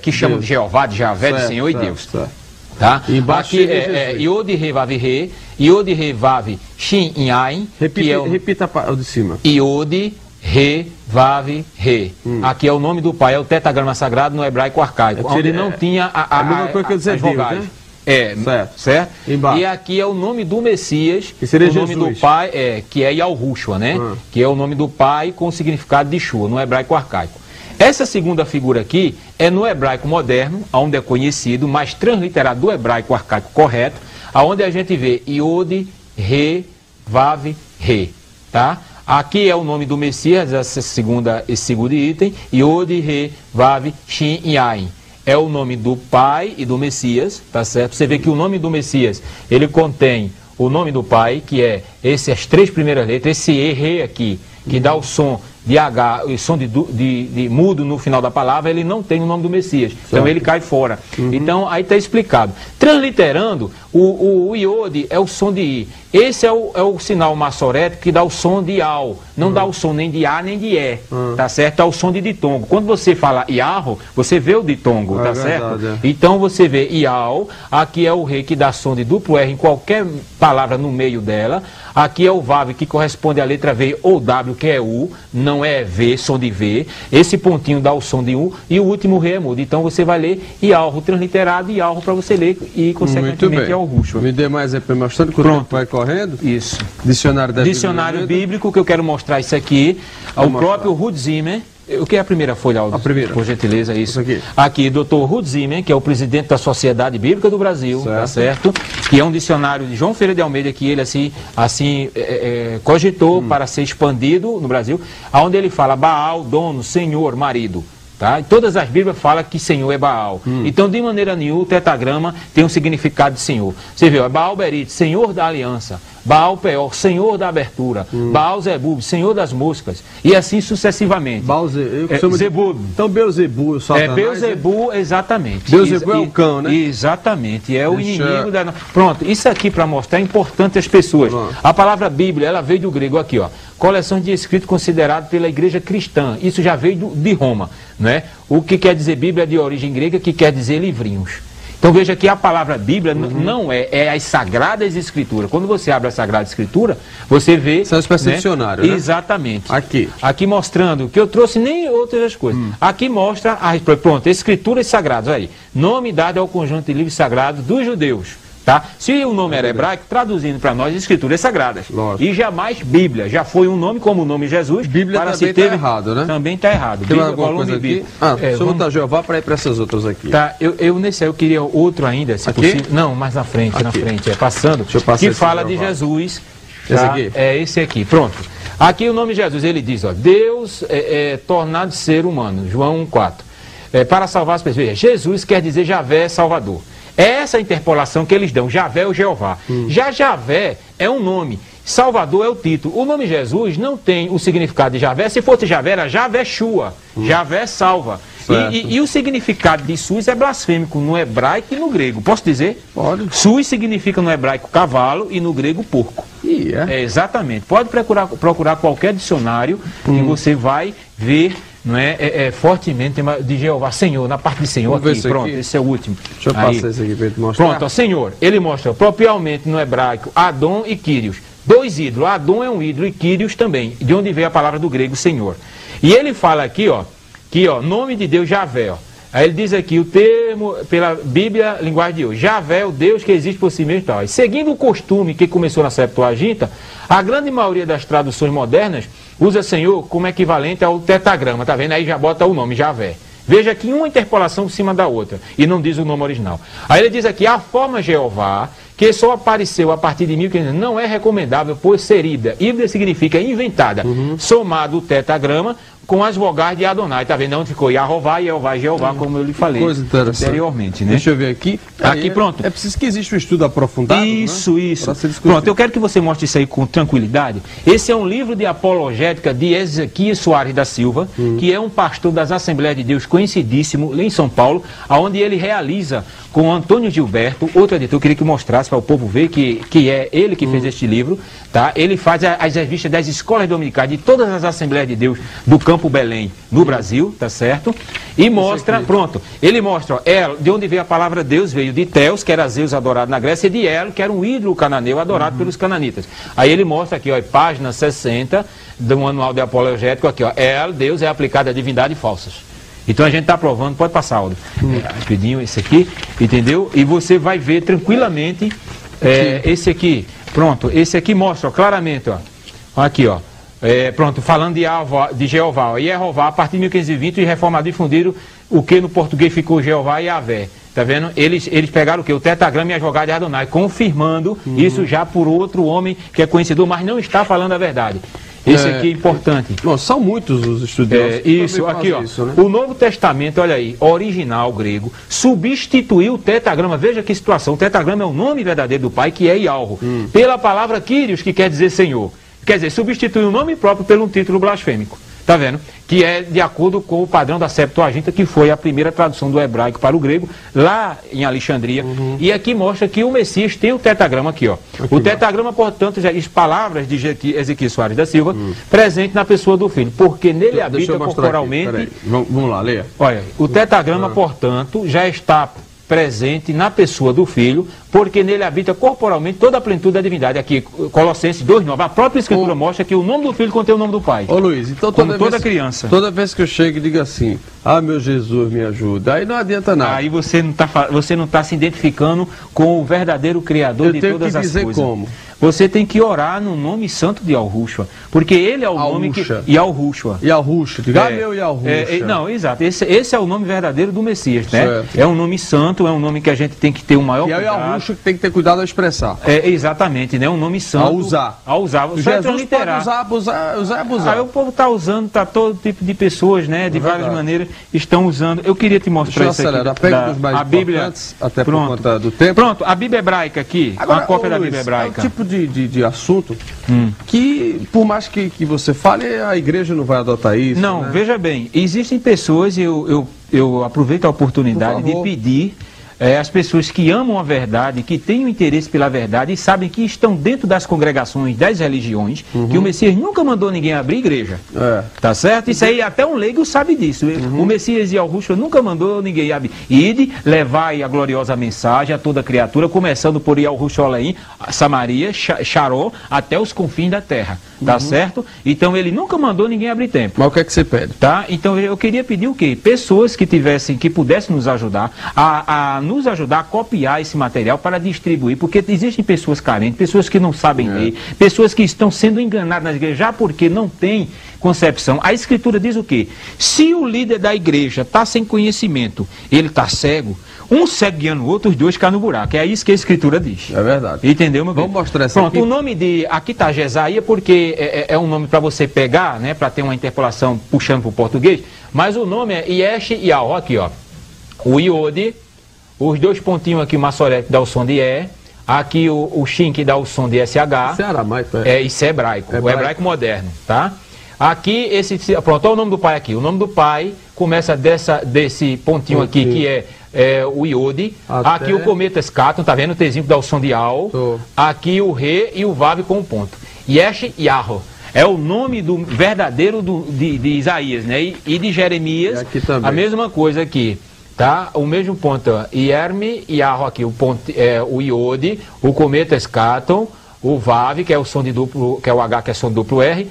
Que chamam de Jeová, de Javé, de Senhor e Deus.
Certo.
Tá?
Embaixo
aqui é Iode Re Vav Re, Iode Re Vav Shin Yain.
Repita o de cima.
Iode Re Vav Re. Aqui é o nome do pai, é o tetragrama sagrado no hebraico arcaico, onde não tinha a mesma coisa que eu dizer Deus, né? Certo? E aqui é o nome do Messias,
que seria
o nome
Jesus.
do pai, que é Yahushua, né? Que é o nome do pai com o significado de Shua, no hebraico arcaico. Essa segunda figura aqui é no hebraico moderno, onde é conhecido, mas transliterado do hebraico arcaico correto, aonde a gente vê Iode, Re, Vav, Re, tá? Aqui é o nome do Messias, esse segundo item, Iode, Re, Vav, Shin, Yain. É o nome do pai e do Messias, tá certo? Você vê que o nome do Messias, ele contém o nome do pai, que é as três primeiras letras, esse E aqui, que dá o som de H, o som de mudo no final da palavra, ele não tem o nome do Messias. Certo. Então ele cai fora. Então aí está explicado. Transliterando, o iode é o som de I. Esse é o sinal maçorético que dá o som de Al. Não dá o som nem de A nem de E. Tá certo? Dá o som de ditongo. Quando você fala Iarro, você vê o ditongo, tá certo?
Verdade,
Então você vê Ial, aqui é o Re que dá som de duplo R em qualquer palavra no meio dela. Aqui é o Vav que corresponde à letra V ou W, que é U, não é V, som de V. Esse pontinho dá o som de U e o último Re é mudo. Então você vai ler Ialro transliterado e Ialro para você ler e consequentemente Ialrushua.
Me dê mais aí para mostrando que o tempo vai correndo.
Isso.
Dicionário
bíblico, que eu quero mostrar isso aqui. O próprio Ruth Zimmer. O que é a primeira folha, Aldo?
A primeira.
Por gentileza, isso.
Aqui.
Aqui, Dr. Ruth Zimmer, que é o presidente da Sociedade Bíblica do Brasil, tá certo? Que é um dicionário de João Ferreira de Almeida, que ele cogitou para ser expandido no Brasil, onde ele fala Baal, dono, senhor, marido. Tá? E todas as Bíblias falam que Senhor é Baal. Então, de maneira nenhuma, o tetragrama tem um significado de Senhor. Você viu, é Baal Berit, Senhor da aliança. Baal Peor, Senhor da abertura. Baal Zebub, Senhor das moscas. E assim sucessivamente.
Baal
Zebub.
Então, Beuzebu, Satanás.
Beuzebu, exatamente.
Beuzebu é o cão, né?
Exatamente, é o inimigo da... Pronto, isso aqui para mostrar é importante às pessoas. A palavra Bíblia, ela veio do grego aqui, ó. Coleção de escritos considerado pela igreja cristã. Isso já veio de Roma, né? O que quer dizer Bíblia de origem grega, que quer dizer livrinhos. Então veja que a palavra Bíblia não é as Sagradas Escrituras. Quando você abre a Sagrada Escritura, você vê...
São espécie de dicionário, né?
Exatamente.
Aqui
mostrando, que eu trouxe nem outras coisas. Aqui mostra, pronto, Escrituras Sagradas, aí. Nome dado ao conjunto de livros sagrados dos judeus. Tá? Se o nome era hebraico, traduzindo para nós, Escrituras Sagradas.
Lógico.
E jamais Bíblia. Já foi um nome como o nome Jesus.
Bíblia
para
também
se ter...
está errado, né?
Também está errado.
Tem
Bíblia,
alguma coisa aqui? Deixa eu botar Jeová para ir para essas outras aqui.
Tá, nesse aí eu queria outro ainda, se
aqui?
possível. Não, mais na frente, passando.
Deixa eu passar
que
esse
fala
Jeová.
de Jesus. Tá?
Esse aqui?
É esse aqui, pronto. Aqui o nome de Jesus, ele diz, ó, Deus tornado ser humano, João 1,4. Para salvar as pessoas. Jesus quer dizer Javé Salvador. É essa a interpolação que eles dão, Javé ou Jeová. Já Javé é um nome, Salvador é o título. O nome Jesus não tem o significado de Javé. Se fosse Javé, era Javé Shua, Javé salva. E o significado de Sus é blasfêmico no hebraico e no grego. Posso dizer?
Pode.
Sus significa no hebraico cavalo e no grego porco. Exatamente. Pode procurar qualquer dicionário que você vai ver, não é, fortemente de Jeová, Senhor, na parte de Senhor.
Vamos
aqui, pronto, esse é o último.
Deixa eu passar esse aqui para te mostrar.
Pronto, ó, Senhor, ele mostra propriamente no hebraico Adon e Kyrios. Dois ídolos, Adon é um ídolo e Kyrios também, de onde veio a palavra do grego Senhor. E ele fala aqui, ó, nome de Deus Javé, ó. Aí ele diz aqui o termo, pela Bíblia, linguagem de hoje, Javé, o Deus que existe por si mesmo e tal. E seguindo o costume que começou na Septuaginta, a grande maioria das traduções modernas usa Senhor como equivalente ao tetagrama, tá vendo? Aí já bota o nome Javé. Veja aqui uma interpolação por cima da outra, e não diz o nome original. Aí ele diz aqui, a forma Jeová, que só apareceu a partir de 1500, não é recomendável por ser híbrida. Híbrida significa inventada, somado o tetagrama com as vogais de Adonai. Tá vendo onde ficou Yahová e Jeová, como eu lhe falei anteriormente, né?
Deixa eu ver aqui.
Aqui, pronto.
É preciso que exista um estudo aprofundado,
Isso.
né?
Pronto, eu quero que você mostre isso aí com tranquilidade. Esse é um livro de apologética de Ezequias Soares da Silva, que é um pastor das Assembleias de Deus conhecidíssimo, lá em São Paulo, onde ele realiza com Antônio Gilberto, outro editor, eu queria que mostrasse para o povo ver que é ele que fez este livro, tá? Ele faz as revistas das escolas dominicais de todas as Assembleias de Deus do Campo Belém, no Brasil, tá certo? E mostra, pronto, ele mostra, ó, de onde veio a palavra Deus, veio de Theos, que era Zeus adorado na Grécia, e de El, que era um ídolo cananeu adorado pelos cananitas. Aí ele mostra aqui, ó, página 60 do Manual de Apologético, aqui, ó, El, Deus é aplicado a divindades falsas. Então a gente está provando, pode passar, Aldo, rapidinho, esse aqui, entendeu? E você vai ver tranquilamente esse aqui, pronto, esse aqui mostra ó, claramente, ó, aqui, ó, pronto, falando de Jeová, ó, Jeová, a partir de 1520, os reformadores difundiram o que no português ficou Jeová e Yahvé. Tá vendo? Eles pegaram o que? O tetagrama e a jogada de Adonai, confirmando isso já por outro homem que é conhecido, mas não está falando a verdade. Esse aqui é importante.
Bom, são muitos os estudiosos.
Isso, aqui, ó.
Isso, né?
O Novo Testamento, olha aí, original grego, substituiu o tetagrama. Veja que situação. O tetagrama é o nome verdadeiro do Pai, que é Yahweh, pela palavra Kyrios, que quer dizer Senhor. Quer dizer, substituiu o nome próprio por um título blasfêmico. Tá vendo? Que é de acordo com o padrão da Septuaginta, que foi a primeira tradução do hebraico para o grego, lá em Alexandria. E aqui mostra que o Messias tem o tetagrama aqui, ó. O tetagrama, portanto, já diz palavras de Ezequias Soares da Silva, presente na pessoa do Filho, porque nele habita corporalmente...
Vamos lá, leia.
Olha, o tetagrama, portanto, já está presente na pessoa do Filho, porque nele habita corporalmente toda a plenitude da divindade. Aqui, Colossenses 2:9, a própria Escritura mostra que o nome do Filho contém o nome do Pai.
Ô Luiz, então
toda criança.
Toda vez que eu chego e digo assim, meu Jesus, me ajuda, aí não adianta nada.
Aí você não tá se identificando com o verdadeiro Criador de todas as coisas. Eu tenho que dizer como? Você tem que orar no nome santo de Yahushua, porque ele é o nome que... Yahushua.
Yahushua, diga meu Yahushua.
Não, exato, esse é o nome verdadeiro do Messias, né? Certo. É um nome santo, é um nome que a gente tem que ter o maior cuidado.
E é o Yahushua que tem que ter cuidado ao expressar.
Exatamente, né? Um nome santo.
A usar.
Jesus pode
usar.
Aí o povo está usando, todo tipo de pessoas, né? De várias maneiras estão usando. Eu queria te mostrar isso aqui.
Pega dos mais
a Bíblia,
até por conta do tempo.
Pronto, a Bíblia hebraica aqui, agora, uma cópia da Bíblia hebraica.
É o tipo de assunto que, por mais que você fale, a igreja não vai adotar isso.
Não,
né?
Veja bem, existem pessoas, eu aproveito a oportunidade de pedir as pessoas que amam a verdade, que têm um interesse pela verdade e sabem que estão dentro das congregações, das religiões, que o Messias nunca mandou ninguém abrir igreja. Tá certo? Isso aí até um leigo sabe disso. O Messias e Yahushua nunca mandou ninguém abrir. Ide, levai a gloriosa mensagem a toda criatura, começando por Yahushua Olaim, Samaria, Xaró, até os confins da terra. Tá certo? Então ele nunca mandou ninguém abrir templo.
Mas o que é que você pede?
Tá? Então eu queria pedir o quê? Pessoas que pudessem nos ajudar a nos ajudar a copiar esse material para distribuir, porque existem pessoas carentes, pessoas que não sabem ler, pessoas que estão sendo enganadas nas igrejas já porque não tem concepção. A Escritura diz o quê? Se o líder da igreja está sem conhecimento, ele está cego, um cego guiando o outro, os dois caem no buraco. É isso que a Escritura diz.
É verdade.
Entendeu, meu
Vamos
querido?
mostrar essa
Pronto,
aqui.
o nome de... Aqui está Jesaía, porque é um nome para você pegar, né? Para ter uma interpolação puxando para o português. Mas o nome é Yesh Yahó, aqui, ó. O Iode, os dois pontinhos aqui, o Massoré que dá o som de E. Aqui o Shin que dá o som de SH.
Isso é aramaico,
Isso é hebraico. O hebraico moderno, tá? Aqui, pronto, olha o nome do pai aqui. O nome do pai começa desse pontinho aqui, que é o Iode. Aqui o cometa Escaton, tá vendo? O Tzinho que dá o som de Al. Aqui o Re e o Vav com o ponto. Yesh Yahó. É o nome do verdadeiro de Isaías, né? E de Jeremias, a mesma coisa aqui. Tá? O mesmo ponto, Yerme, Yahó aqui, o ponto, o Iode, o cometa Escaton, o Vav, que é o som de duplo, que é o H, que é som de duplo R,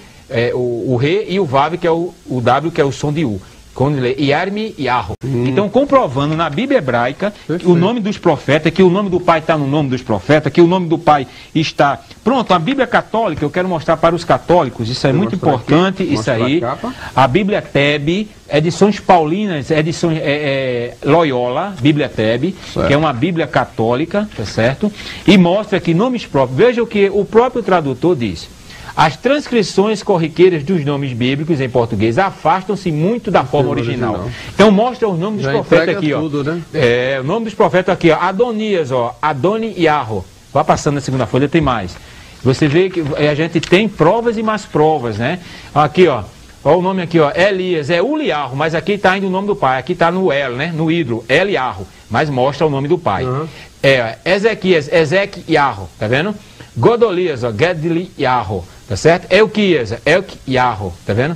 o Re e o Vav, que é o W, que é o som de U. Quando lê Yarmi Yahó. Então, comprovando na Bíblia hebraica o nome dos profetas, que o nome do pai está no nome dos profetas, que o nome do pai está... Pronto, a Bíblia católica, eu quero mostrar para os católicos, isso é muito importante, isso aí. A Bíblia Tebe, edições paulinas, edições Loyola, Bíblia Tebe, que é uma Bíblia católica, tá certo? E mostra que nomes próprios, veja o que o próprio tradutor diz. As transcrições corriqueiras dos nomes bíblicos em português afastam-se muito da forma original. Então mostra os nomes dos profetas aqui,
tudo,
ó.
Né?
O nome dos profetas aqui, ó. Adonias, ó. Adoni Yahó. Vai passando na segunda folha, tem mais. Você vê que a gente tem provas e mais provas, né? Aqui, ó. Olha o nome aqui, ó. Elias, Uliarro, mas aqui está indo o nome do pai. Aqui está no El, né? No hidro, Eliarro. Mas mostra o nome do pai. Ezequias, Ezequiarro, tá vendo? Godolias, ó. Gedli Yahó. Tá certo? Elquias, Yahó, tá vendo?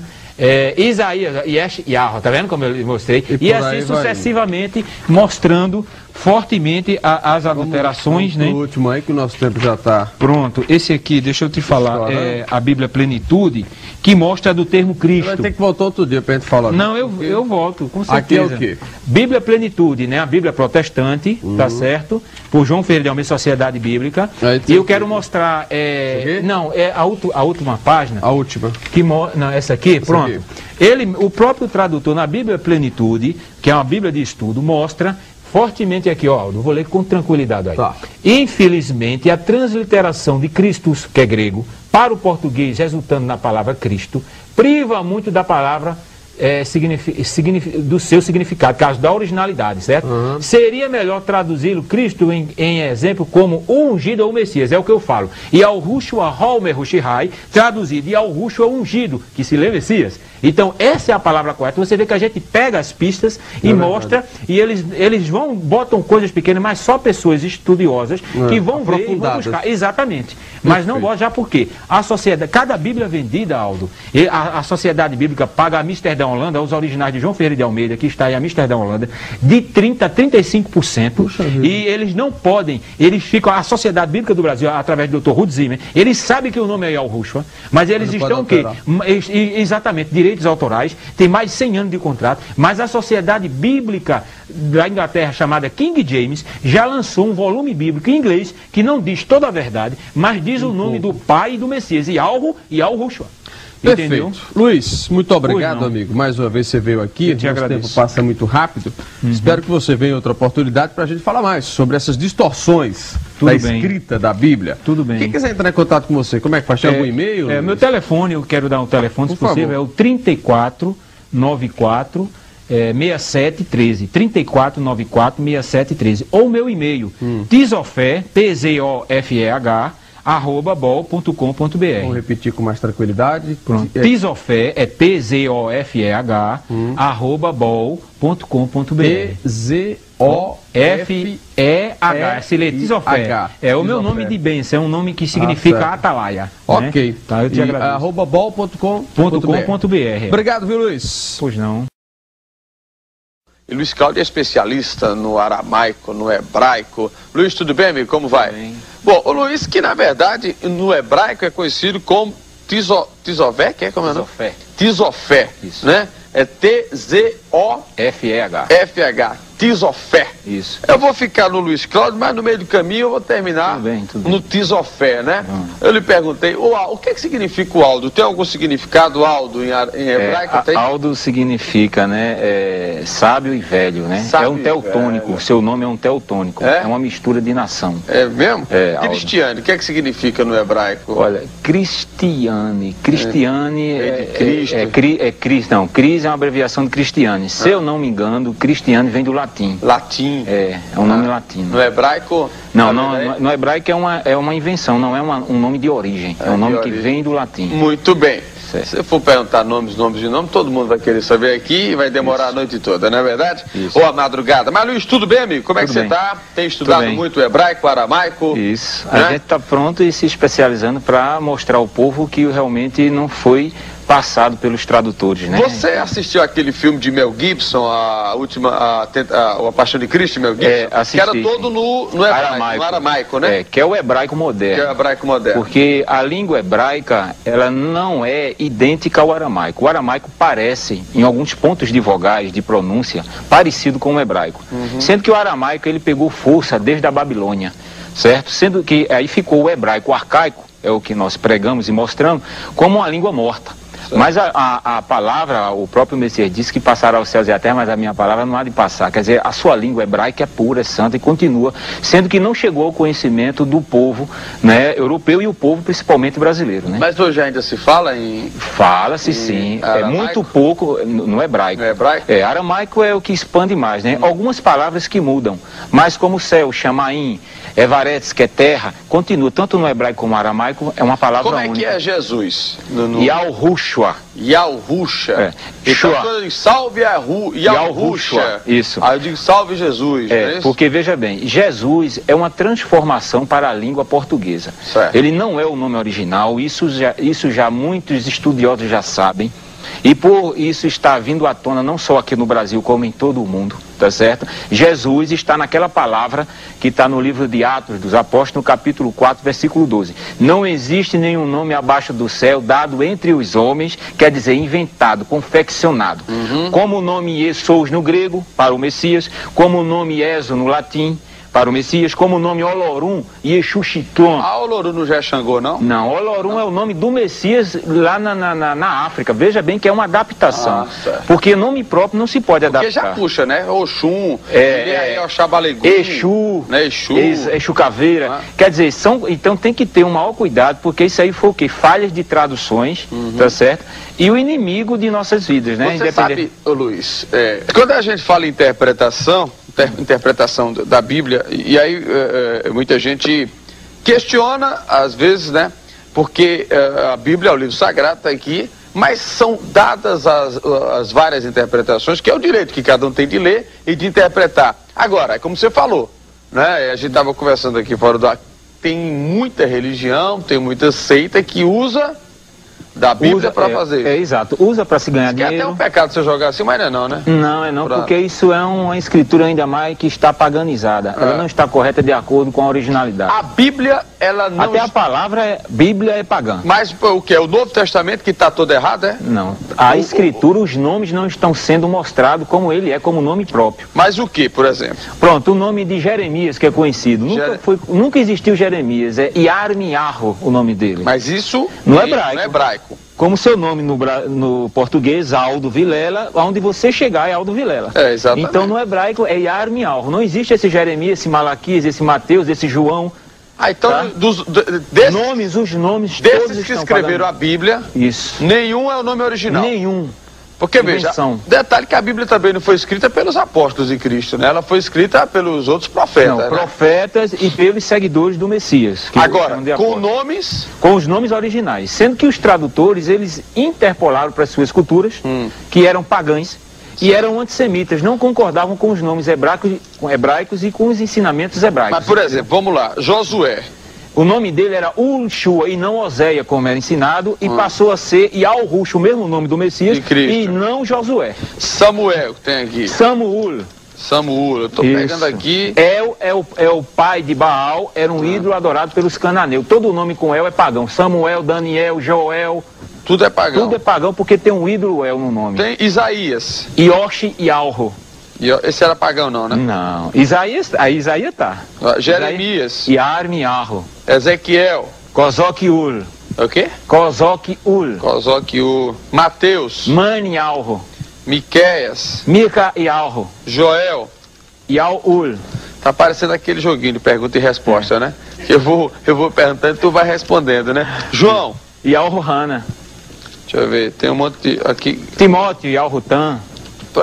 Isaías, Yesh Yahó, tá vendo como eu mostrei? E assim sucessivamente, mostrando fortemente as adulterações, né?
O último aí, que o nosso tempo já está...
Pronto, esse aqui, deixa eu te falar, é a Bíblia Plenitude, que mostra do termo Cristo.
Vai ter que voltar outro dia para a gente falar.
Não, eu volto, com certeza.
Aqui é o quê?
Bíblia Plenitude, né? A Bíblia protestante, tá certo? Por João Ferreira de Almeida, Sociedade Bíblica. E eu quero mostrar, não, é a última página.
A última.
Não, essa aqui, pronto. O próprio tradutor na Bíblia Plenitude, que é uma Bíblia de estudo, mostra fortemente aqui, ó, eu vou ler com tranquilidade aí. Tá. Infelizmente, a transliteração de Christus, que é grego, para o português, resultando na palavra Cristo, priva muito da palavra do seu significado, caso da originalidade, certo? Seria melhor traduzi-lo, Cristo, em exemplo, como o ungido ou o Messias, é o que eu falo. E ao Rushua Homer Rushihai, traduzido, e ao Rushua ungido, que se lê Messias. Então, essa é a palavra correta. Você vê que a gente pega as pistas e mostra, e eles botam coisas pequenas, mas só pessoas estudiosas que vão ver e vão buscar. Exatamente. Mas não gosta já por quê? A sociedade, cada Bíblia vendida, Aldo, a Sociedade Bíblica paga a Amsterdã, Holanda, os originais de João Ferreira de Almeida, que está em Amsterdã, Holanda, de 30% a 35%. E eles não podem, eles ficam, a Sociedade Bíblica do Brasil, através do Dr. Ruth Zimmer, eles sabem que o nome é Yahushua, mas eles estão o quê? Exatamente, direitos autorais, tem mais de 100 anos de contrato, mas a Sociedade Bíblica da Inglaterra, chamada King James, já lançou um volume bíblico em inglês que não diz toda a verdade, mas diz o nome do Pai e do Messias, Yahushua.
Perfeito.
Entendeu?
Luiz, muito obrigado, amigo. Mais uma vez você veio aqui.
Nosso
tempo passa muito rápido. Espero que você venha em outra oportunidade para a gente falar mais sobre essas distorções da escrita da Bíblia.
Tudo bem.
Quem quiser entrar em contato com você, como é que faz? Tem algum e-mail?
Meu telefone, eu quero dar um telefone, se possível, é o 3494 6713, 3494 6713, ou meu e-mail, Tizofé, Tzofeh, @bol.com.br.
Vamos repetir com mais tranquilidade.
Pronto. Tizofé é TZOFEH, @bol.com.br.
TZOFEH.
Tizofé. É o meu nome de bênção, é um nome que significa atalaia.
Ok.
Né? Tá, eu te agradeço.
@bol.com.br. Obrigado, viu, Luiz?
Pois não.
E Luiz Cláudio é especialista no aramaico, no hebraico. Luiz, tudo bem, amigo? Como vai?
Bem.
Bom, o Luiz, que na verdade no hebraico é conhecido como Tizofé, que é como é o nome?
Tizofé.
Tizofé,
Isso.
né? É
FEH.
TZOFH, Tizofé.
Isso.
Eu vou ficar no Luiz Cláudio, mas no meio do caminho eu vou terminar
Tudo bem.
no Tizofé, né? Eu lhe perguntei, o que significa o Aldo? Tem algum significado, Aldo, em hebraico? Tem?
Aldo significa, né, sábio e velho, né?
Sábio
é um teutônico,
velho.
Seu nome é um teutônico,
É?
é uma mistura de nação.
É mesmo?
É, Aldo.
Cristiane, o que significa no hebraico?
Olha, Cristiane
É de Cristo.
Cris é uma abreviação de Cristiane. Se eu não me engano, Cristiane vem do latim.
Latim.
É um nome latino.
No hebraico?
Não, no hebraico é uma invenção, não é um nome de origem. É um nome que vem do latim.
Muito bem.
Certo.
Se eu for perguntar nomes de nome, todo mundo vai querer saber aqui e vai demorar a noite toda, não é verdade?
Isso.
Ou a madrugada. Mas Luiz, tudo bem, amigo? Como é que você está? Tem estudado muito hebraico, aramaico?
Isso.
Né?
A gente está pronto e se especializando para mostrar ao povo que realmente não foi passado pelos tradutores, né?
Você assistiu aquele filme de Mel Gibson, a Paixão de Cristo, Mel Gibson?
Assisti,
que era todo no aramaico, né?
Que é o hebraico moderno.
Que é o hebraico moderno.
Porque a língua hebraica, ela não é idêntica ao aramaico. O aramaico parece, em alguns pontos de vogais, de pronúncia, parecido com o hebraico. Sendo que o aramaico, ele pegou força desde a Babilônia, certo? Sendo que aí ficou o hebraico arcaico, é o que nós pregamos e mostramos, como uma língua morta. Mas a palavra, o próprio Messias disse que passará os céus e a terra, mas a minha palavra não há de passar. Quer dizer, a sua língua hebraica é pura, é santa e continua, sendo que não chegou ao conhecimento do povo, né, europeu e o povo principalmente brasileiro, né?
Mas hoje ainda se fala em...
Fala-se sim,
aramaico?
É muito pouco no hebraico.
No hebraico?
Aramaico é o que expande mais, né? Algumas palavras que mudam, mas como céu, chamaim, evaretes, que é terra, continua, tanto no hebraico como no aramaico, é uma palavra única.
Como é que é Jesus?
Yahushua.
Yahushua.
Então,
eu digo, salve Yahushua.
Isso.
Aí eu digo, salve Jesus.
Porque veja bem, Jesus é uma transformação para a língua portuguesa.
Certo.
Ele não é o nome original, isso já muitos estudiosos já sabem. E por isso está vindo à tona não só aqui no Brasil, como em todo o mundo, tá certo? Jesus está naquela palavra que está no livro de Atos dos Apóstolos, no capítulo 4, versículo 12. Não existe nenhum nome abaixo do céu dado entre os homens, quer dizer, inventado, confeccionado. Como o nome Jesús no grego, para o Messias, como o nome Ezo no latim, para o Messias, como o nome Olorum e Exuxiton.
Olorum não já é Xangô, não?
Não, Olorum é o nome do Messias lá na África. Veja bem que é uma adaptação. Porque nome próprio não se pode adaptar.
Porque já puxa, né? Oxum, Oxabalegum,
Exu,
né?
Exu Caveira. Quer dizer, então tem que ter um maior cuidado, porque isso aí foi o quê? Falhas de traduções, tá certo? E o inimigo de nossas vidas, né?
Você sabe, Luiz, quando a gente fala em interpretação da Bíblia, e aí muita gente questiona, às vezes, né? Porque a Bíblia é o livro sagrado, está aqui, mas são dadas as várias interpretações, que é o direito que cada um tem de ler e de interpretar. Agora, é como você falou, né? A gente estava conversando aqui fora do ar, tem muita religião, tem muita seita que usa da Bíblia para fazer.
Exato. Usa para se ganhar dinheiro.
É até um pecado você jogar assim, mas não, né?
Não, porque isso é uma escritura ainda mais que está paganizada. Ela não está correta de acordo com a originalidade.
A Bíblia, ela não...
Até a palavra Bíblia é pagã.
Mas o que? O Novo Testamento que está todo errado, é?
Não. A escritura, os nomes não estão sendo mostrados como ele é, como nome próprio.
Mas o que, por exemplo?
Pronto, o nome de Jeremias, que é conhecido. Nunca existiu Jeremias, é Yarmiarro o nome dele.
Mas isso
no hebraico.
hebraico.
Como seu nome no português, Aldo Vilela, onde você chegar é Aldo Vilela.
Exatamente.
Então no hebraico é Yarmiarro. Não existe esse Jeremias, esse Malaquias, esse Mateus, esse João.
Então,
tá? Os nomes
desses que escreveram a Bíblia,
isso.
Nenhum é o nome original.
Nenhum.
Porque, veja, detalhe que a Bíblia também não foi escrita pelos apóstolos de Cristo, né? Ela foi escrita pelos outros profetas,
não, profetas e pelos seguidores do Messias.
Agora, com nomes...
Com os nomes originais. Sendo que os tradutores, eles interpolaram para as suas culturas, que eram pagãs, e eram antissemitas, não concordavam com os nomes hebraicos e com os ensinamentos hebraicos.
Mas, por exemplo, vamos lá, Josué.
O nome dele era Ulshua e não Oséia, como era ensinado, e passou a ser Yalrush, o mesmo nome do Messias, e não Josué.
Samuel, que tem aqui.
Samuel,
eu estou pegando aqui.
É o pai de Baal, era um ídolo adorado pelos cananeus. Todo o nome com El é pagão. Samuel, Daniel, Joel.
Tudo é pagão.
Tudo é pagão porque tem um ídolo El no nome.
Tem Isaías.
Yoshi e Alro.
Esse era pagão não, né?
Não. Isaías tá.
Jeremias.
Yarmi Arro.
Ezequiel.
Kozok-ul.
O quê?
Kozok-ul.
Mateus.
Mani Alro.
Miqueias.
Mica e Alro.
Joel.
Yaul.
Tá parecendo aquele joguinho de pergunta e resposta, né? Eu vou perguntando e tu vai respondendo, né? João.
Yalruhana.
Deixa eu ver, tem um monte aqui.
Timóteo, Yalrutan.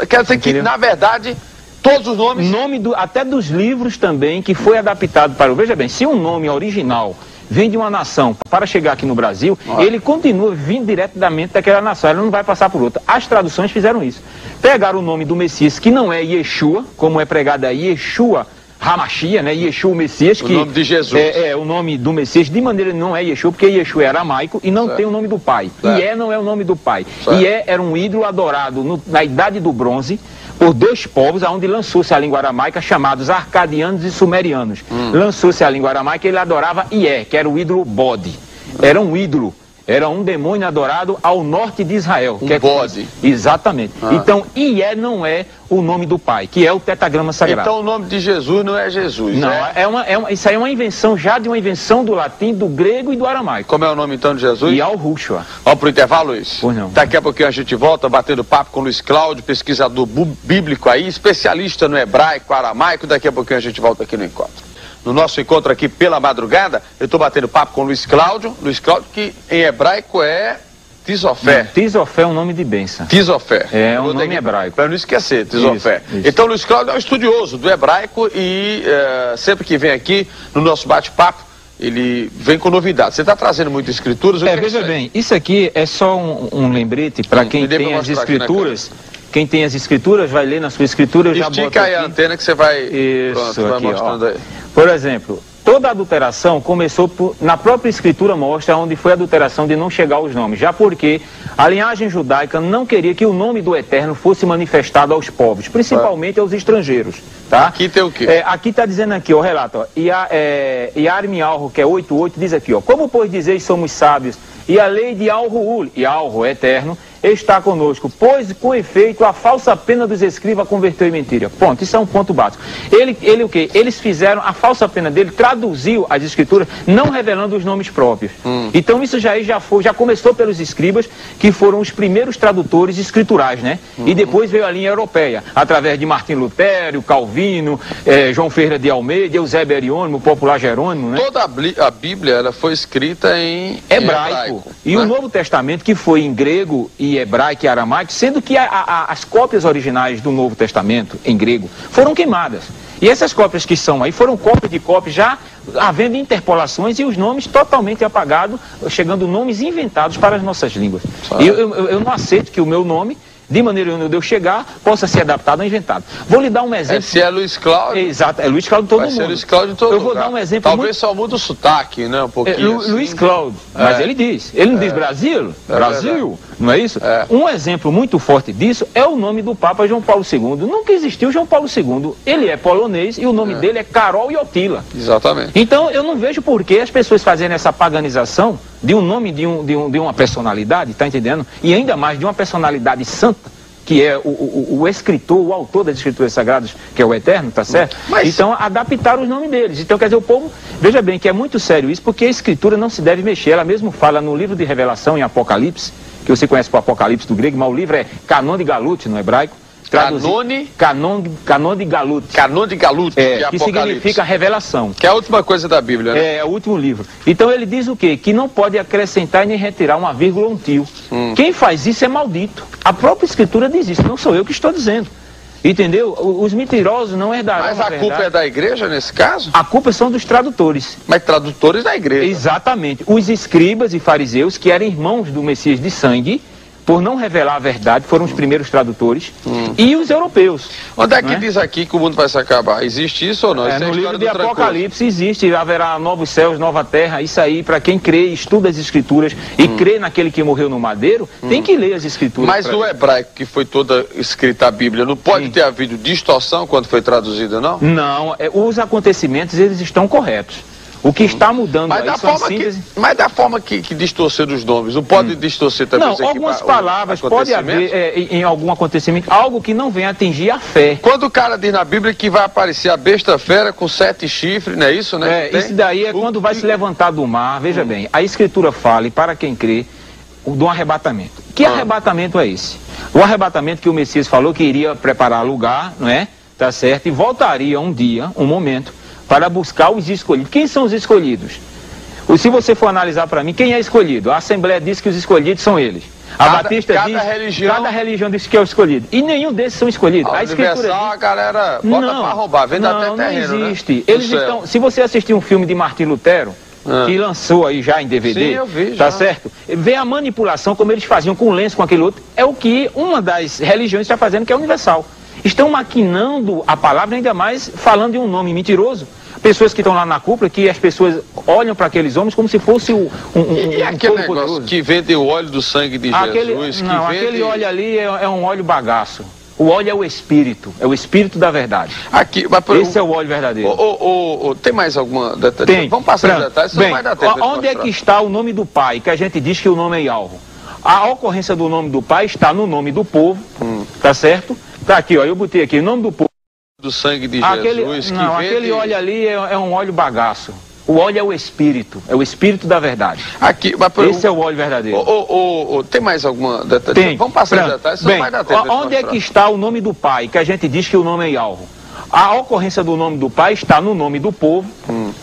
Quer dizer que, na verdade, todos os nomes...
Até dos livros também, que foi adaptado para o... Veja bem, se um nome original vem de uma nação para chegar aqui no Brasil, ele continua vindo diretamente daquela nação, ele não vai passar por outra. As traduções fizeram isso. Pegaram o nome do Messias, que não é Yeshua, como é pregado aí, Yeshua Hamashia, né? Yeshua o Messias, que
o nome de Jesus.
É o nome do Messias, de maneira não é Yeshua, porque Yeshua é aramaico e não tem o nome do pai. Ié não é o nome do pai. Ié era um ídolo adorado na Idade do Bronze por dois povos, aonde lançou-se a língua aramaica, chamados arcadianos e sumerianos. Lançou-se a língua aramaica e ele adorava Ié, que era o ídolo bode. Era um ídolo. Era um demônio adorado ao norte de Israel.
Bode.
Exatamente. Então, Ié não é o nome do pai, que é o tetragrama sagrado.
Então o nome de Jesus não é Jesus,
não, isso aí é uma invenção, já de uma invenção do latim, do grego e do aramaico.
Como é o nome então de Jesus?
Yalrushua.
Vamos pro intervalo, Luiz?
Pois não.
Daqui a pouquinho a gente volta batendo papo com o Luiz Cláudio, pesquisador bíblico aí, especialista no hebraico, aramaico. Daqui a pouquinho a gente volta aqui no encontro. No nosso encontro aqui pela madrugada, eu estou batendo papo com o Luiz Cláudio, que em hebraico é Tisofé.
Tisofé é um nome de bênção.
Tisofé.
É um nome hebraico.
Para não esquecer, Tisofé.
Isso.
Então, Luiz Cláudio é um estudioso do hebraico e sempre que vem aqui no nosso bate-papo, ele vem com novidades. Você está trazendo muitas escrituras?
Veja bem, isso aqui é só um lembrete para quem tem as escrituras. Quem tem as escrituras vai ler na sua escritura.
Estica aí a antena que você vai,
vai
mostrando aí.
Por exemplo, toda adulteração começou na própria escritura mostra onde foi a adulteração de não chegar aos nomes. Já porque a linhagem judaica não queria que o nome do Eterno fosse manifestado aos povos, principalmente aos estrangeiros. Tá?
Aqui tem o quê?
Aqui está dizendo aqui, ó, relato, ó, Yarmi Alro, que é 8.8, diz aqui, ó, como pois dizeis somos sábios, e a lei de Alruul, e Alro é eterno, está conosco, pois com efeito a falsa pena dos escribas converteu em mentira. Ponto, isso é um ponto básico. Ele o quê? Eles fizeram, a falsa pena dele traduziu as escrituras, não revelando os nomes próprios. Então isso já começou pelos escribas, que foram os primeiros tradutores escriturais, né? E depois veio a linha europeia, através de Martim Lutero, Calvino, João Ferreira de Almeida, Eusébio Ariônimo, o popular Jerônimo, né?
Toda a Bíblia, ela foi escrita em hebraico.
E o Novo Testamento, que foi em grego e hebraico e aramaico, sendo que as cópias originais do Novo Testamento, em grego, foram queimadas. E essas cópias que são aí foram cópias de cópias, já havendo interpolações e os nomes totalmente apagados, chegando nomes inventados para as nossas línguas. Eu não aceito que o meu nome, de maneira onde eu chegar, possa ser adaptado ou inventado. Vou lhe dar um exemplo.
Se é Luiz Cláudio.
Exato, é Luiz Cláudio todo mundo.
Vai ser Luiz Cláudio todo mundo.
Eu vou dar um exemplo.
Talvez só muda o sotaque, né? Um pouquinho. Assim.
Luiz Cláudio, mas ele diz. Ele não diz Brasil? Brasil, não é isso? Um exemplo muito forte disso é o nome do Papa João Paulo II. Nunca existiu João Paulo II. Ele é polonês e o nome dele é Karol Wojtyła.
Exatamente.
Então eu não vejo por que as pessoas fazerem essa paganização de um nome de uma personalidade, tá entendendo? E ainda mais de uma personalidade santa, que é o escritor, o autor das escrituras sagradas, que é o Eterno, tá certo? Então, adaptaram os nomes deles. Então, quer dizer, o povo, veja bem que é muito sério isso, porque a escritura não se deve mexer. Ela mesmo fala no livro de Revelação, em Apocalipse, que você conhece o Apocalipse do grego, mas o livro é Canon de Galute, no hebraico, Canon de Galut.
Canon de Galut,
que significa revelação.
Que é a última coisa da Bíblia, né?
É o último livro. Então ele diz o quê? Que não pode acrescentar nem retirar uma vírgula ou um tio. Quem faz isso é maldito. A própria Escritura diz isso, não sou eu que estou dizendo. Entendeu? Os mentirosos não herdarão a verdade.
Mas a culpa é da igreja nesse caso?
A culpa são dos tradutores.
Mas tradutores da igreja.
Exatamente. Os escribas e fariseus, que eram irmãos do Messias de sangue, por não revelar a verdade, foram os primeiros tradutores, e os europeus.
Onde é que diz aqui que o mundo vai se acabar? Existe isso ou não? Isso
no livro de Apocalipse existe, haverá novos céus, nova terra, isso aí, para quem crê, estuda as escrituras e crê naquele que morreu no madeiro, tem que ler as escrituras.
Mas no hebraico, que foi toda escrita a Bíblia, não pode ter havido distorção quando foi traduzida, não?
Não, os acontecimentos, eles estão corretos. O que está mudando
mas
aí são síntese...
Mas da forma que distorcer os nomes, não pode distorcer também...
Não, algumas palavras pode haver em algum acontecimento, algo que não venha atingir a fé.
Quando o cara diz na Bíblia que vai aparecer a besta fera com 7 chifres, não é isso, né?
Isso daí é quando vai se levantar do mar, veja bem, a Escritura fala, e para quem crê, do arrebatamento. Que arrebatamento é esse? O arrebatamento que o Messias falou que iria preparar lugar, não é? Tá certo? E voltaria um dia, um momento, para buscar os escolhidos. Quem são os escolhidos? Se você for analisar para mim, quem é escolhido? A Assembleia diz que os escolhidos são eles. Batista diz cada religião diz que é o escolhido. E nenhum desses são escolhidos.
A Escritura diz... a galera bota para roubar, vende até terreno,
não existe. Né? Eles estão... Se você assistir um filme de Martim Lutero, que lançou aí já em DVD,
sim, eu vi,
tá certo? Vê a manipulação, como eles faziam com um lenço, com aquele outro, é o que uma das religiões está fazendo, que é universal. Estão maquinando a palavra, ainda mais falando de um nome mentiroso. Pessoas que estão lá na cúpula, que as pessoas olham para aqueles homens como se fosse
e aquele negócio poderoso. Que vende o óleo do sangue de Jesus?
Não, aquele óleo ali é um óleo bagaço. O óleo é o Espírito da verdade. Esse é o óleo verdadeiro.
Tem mais alguma detalhe?
Tem.
Vamos passar os detalhes, senão vai dar tempo.
Onde é que está o nome do Pai, que a gente diz que o nome é Yahweh? A ocorrência do nome do Pai está no nome do povo, tá certo? Tá aqui, ó, eu botei aqui, o nome do povo.
Do sangue de Jesus.
Aquele óleo ali é um óleo bagaço. O óleo é o Espírito da verdade. Esse é o óleo verdadeiro.
Tem mais alguma detalhe?
Tem.
Vamos passar os detalhes, senão vai dar tempo.
Onde é que está o nome do Pai, que a gente diz que o nome é Yahweh? A ocorrência do nome do Pai está no nome do povo,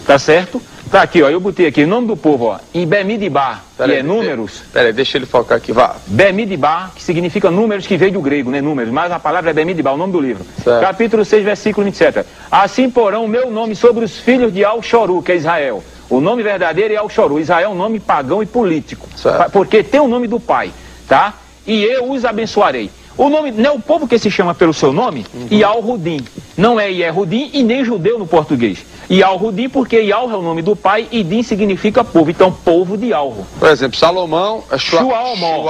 tá certo? Tá aqui, ó, eu botei aqui, o nome do povo, ó, em Bemidibá, que é números.
Peraí, deixa ele focar aqui, vá.
Bemidibá, que significa números, que veio do grego, né, números, mas a palavra é Bemidibá, o nome do livro. Certo. Capítulo 6, versículo 27. Assim porão o meu nome sobre os filhos de Al-Shoru, que é Israel. O nome verdadeiro é Al-Shoru. Israel é um nome pagão e político, porque tem o nome do Pai, tá? E eu os abençoarei. O nome, não é o povo que se chama pelo seu nome? Yal-Rudim. Não é Yehudim e nem judeu no português. Yal-Rudim porque Yal é o nome do pai e Din significa povo. Então, povo de Yal.
Por exemplo, Salomão é Shuamor.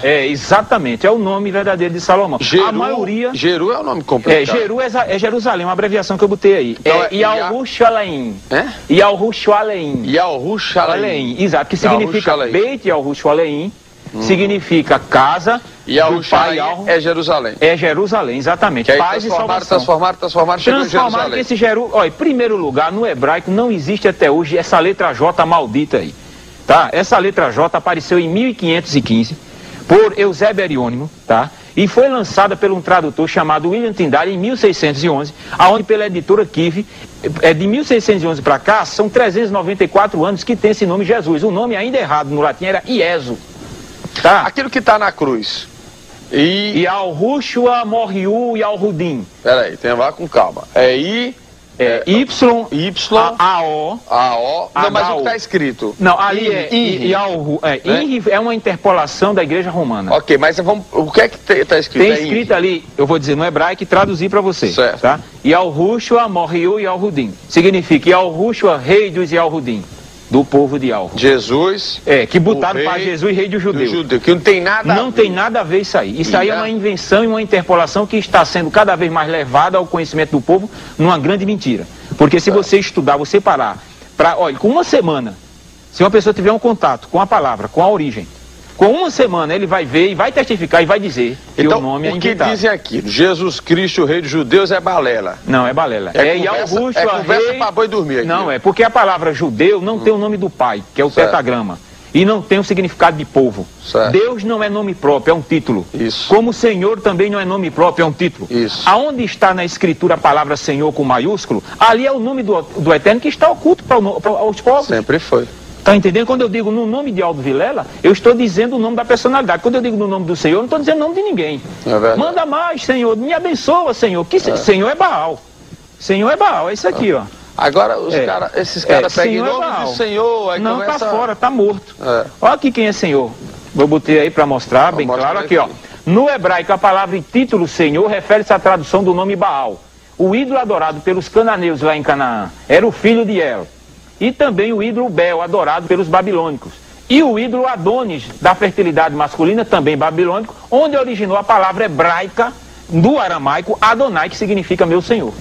É, exatamente. É o nome verdadeiro de Salomão.
A maioria... Jeru é o nome complicado.
Jeru é Jerusalém, uma abreviação que eu botei aí. Então, Yalhu-Shalaim. Yalhu-Shalaim.
Yalhu-Shalaim.
Exato, que significa Beit Yalhu-Shalaim. Significa casa do pai
é Jerusalém.
É Jerusalém, exatamente.
Que aí paz transformaram, chegou em Jerusalém.
Esse Olha, em primeiro lugar, no hebraico não existe até hoje essa letra J maldita aí. Tá? Essa letra J apareceu em 1515 por Eusébio Ariônimo, tá? E foi lançada por um tradutor chamado William Tyndale em 1611, aonde pela editora Kive, de 1611 para cá, são 394 anos que tem esse nome Jesus. O nome ainda errado no latim era Ieso. Tá.
Aquilo que está na cruz.
Yal-Rushua, Morriu e Yal-Rudim.
Peraí, tem lá com calma.
Y-A-O.
Não, mas o que está escrito?
Não, ali é uma interpolação da igreja romana.
Ok, mas o que é que está escrito?
Tem escrito ali, eu vou dizer no hebraico e traduzir para você.
Certo.
Tá? Yal-Rushua, Morriu e Yal-Rudim. Significa Yal-Rushua, rei dos Yal-Rudim. Do povo de Yal.
Jesus.
Que botaram para Jesus rei dos judeus.
Que não tem nada
tem nada a ver isso aí. Isso aí é uma invenção e uma interpolação que está sendo cada vez mais levada ao conhecimento do povo numa grande mentira. Porque se você estudar, você parar, olha, com uma semana, se uma pessoa tiver um contato com a palavra, com a origem, com uma semana ele vai ver e vai testificar e vai dizer que o nome é inventado.
O que dizem aqui? Jesus Cristo, o rei dos judeus, é balela.
Não, é balela.
Conversa para boi dormir aqui.
Não, porque a palavra judeu não tem o nome do pai, que é o tetragrama. e não tem o significado de povo.
Certo.
Deus não é nome próprio, é um título.
Isso.
Como Senhor também não é nome próprio, é um título.
Isso.
Aonde está na Escritura a palavra Senhor com maiúsculo, ali é o nome do Eterno que está oculto para os povos.
Sempre foi.
Está entendendo? Quando eu digo no nome de Aldo Vilela, eu estou dizendo o nome da personalidade. Quando eu digo no nome do Senhor, eu não estou dizendo o nome de ninguém.
É verdade.
Manda mais, Senhor. Me abençoa, Senhor. Senhor é Baal. Senhor é Baal. É isso aqui, ó.
Agora, esses caras pegam em
Senhor é
nome
Baal.
do Senhor, aí
Não,
começa...
tá fora, tá morto.
É.
Olha aqui quem é Senhor. Eu botei aí para mostrar, bem
mostra
claro.
aí,
Aqui, ó. No hebraico, a palavra e título Senhor refere-se à tradução do nome Baal. O ídolo adorado pelos cananeus lá em Canaã era o filho de El. E também o ídolo Bel, adorado pelos babilônicos. E o ídolo Adonis, da fertilidade masculina, também babilônico, onde originou a palavra hebraica do aramaico Adonai, que significa meu Senhor.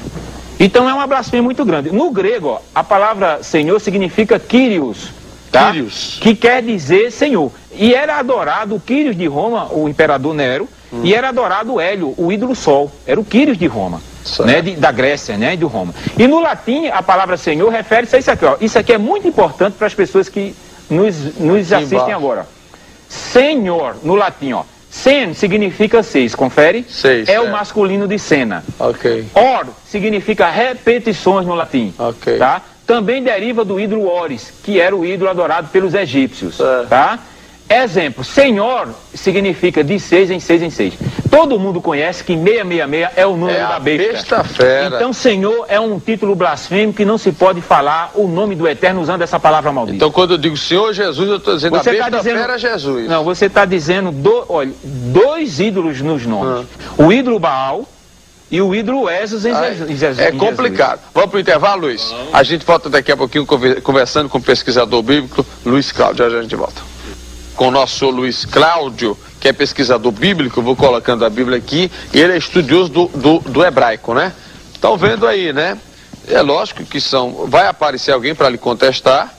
Então é uma blasfêmia muito grande. No grego, ó, a palavra Senhor significa Kyrios, tá?
Kyrios.
Que quer dizer Senhor. E era adorado o Kyrios de Roma, o imperador Nero, e era adorado o Hélio, o ídolo Sol. Era o Kyrios de Roma. Né, da Grécia, né, e de Roma. E no latim, a palavra Senhor refere-se a isso aqui, ó. Isso aqui é muito importante para as pessoas que nos assistem agora. Senhor, no latim, ó. Sen significa seis, confere?
Seis,
é o masculino de cena.
Ok.
Or significa repetições no latim.
Ok.
Tá? Também deriva do ídolo Oris, que era o ídolo adorado pelos egípcios. Tá? Exemplo, Senhor significa de 6 em 6 em 6. Todo mundo conhece que 666 é o número da besta.
Besta fera.
Então Senhor é um título blasfêmico que não se pode falar o nome do Eterno usando essa palavra maldita.
Então quando eu digo Senhor Jesus, eu estou dizendo
você
a besta
tá dizendo,
fera é Jesus.
Não, você está dizendo olha, dois ídolos nos nomes. O ídolo Baal e o ídolo Esos em Jesus.
É complicado. Vamos para o intervalo, Luiz? A gente volta daqui a pouquinho conversando com o pesquisador bíblico Luiz Cláudio. Já a gente volta. Com o nosso Luiz Cláudio, que é pesquisador bíblico, eu vou colocando a Bíblia aqui, e ele é estudioso do hebraico, né? Estão vendo aí, né? É lógico que vai aparecer alguém para lhe contestar,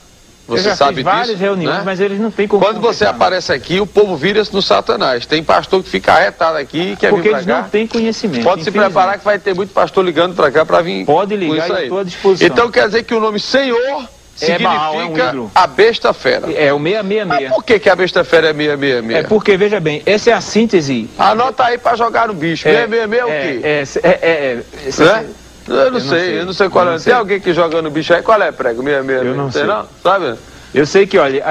você sabe disso.
Várias reuniões, né? Mas eles não têm como.
Quando você aparece aqui, o povo vira-se no Satanás. Tem pastor que fica arretado aqui e quer vir para cá.
Porque eles não têm conhecimento.
Pode se preparar que vai ter muito pastor ligando para cá para vir.
Pode ligar, eu estou à disposição.
Então quer dizer que o nome Senhor significa
Baal,
a besta fera.
É o 666.
Mas por que a besta fera é 666?
É porque, veja bem, essa é a síntese.
Anota aí para jogar no bicho. 666 é o quê? Eu não sei qual é. Tem alguém que joga no bicho aí? Qual é, prego? 666?
Eu não sei.
Não? Sabe?
Eu sei que, olha,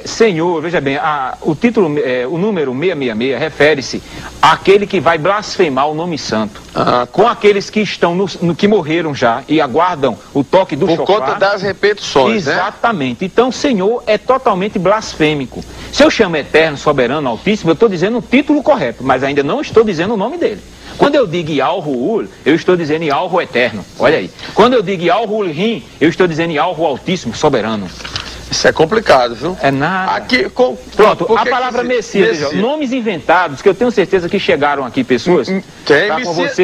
Senhor, veja bem, o título, o número 666 refere-se àquele que vai blasfemar o nome santo. Com aqueles que estão, que morreram já e aguardam o toque do chofar.
Por conta das repetições,
exatamente. Né? Então, Senhor é totalmente blasfêmico. Se eu chamo Eterno, Soberano, Altíssimo, eu estou dizendo o título correto, mas ainda não estou dizendo o nome dele. Quando eu digo Yahru'ul, eu estou dizendo Yahru Eterno. Olha aí. Quando eu digo Yahru'l-Rim, eu estou dizendo Yahru Altíssimo, Soberano.
Isso é complicado, viu?
É nada.
Aqui,
pronto, a palavra Messias, veja, nomes inventados, que eu tenho certeza que chegaram aqui pessoas.
Tem,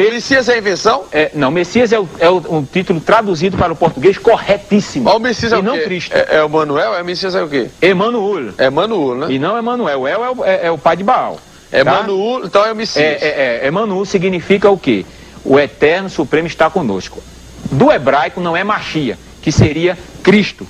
Messias é invenção?
Não, Messias é um título traduzido para o português corretíssimo.
Mas o Messias é o quê?
E não Cristo.
É o Manuel? Messias é o quê?
Emanuel.
Emanuel, né?
E não Emanuel. O El é o pai de Baal.
Emanuel, tá? Então é o Messias.
Emanuel significa o quê? O Eterno Supremo está conosco. Do hebraico não é Machia, que seria Cristo.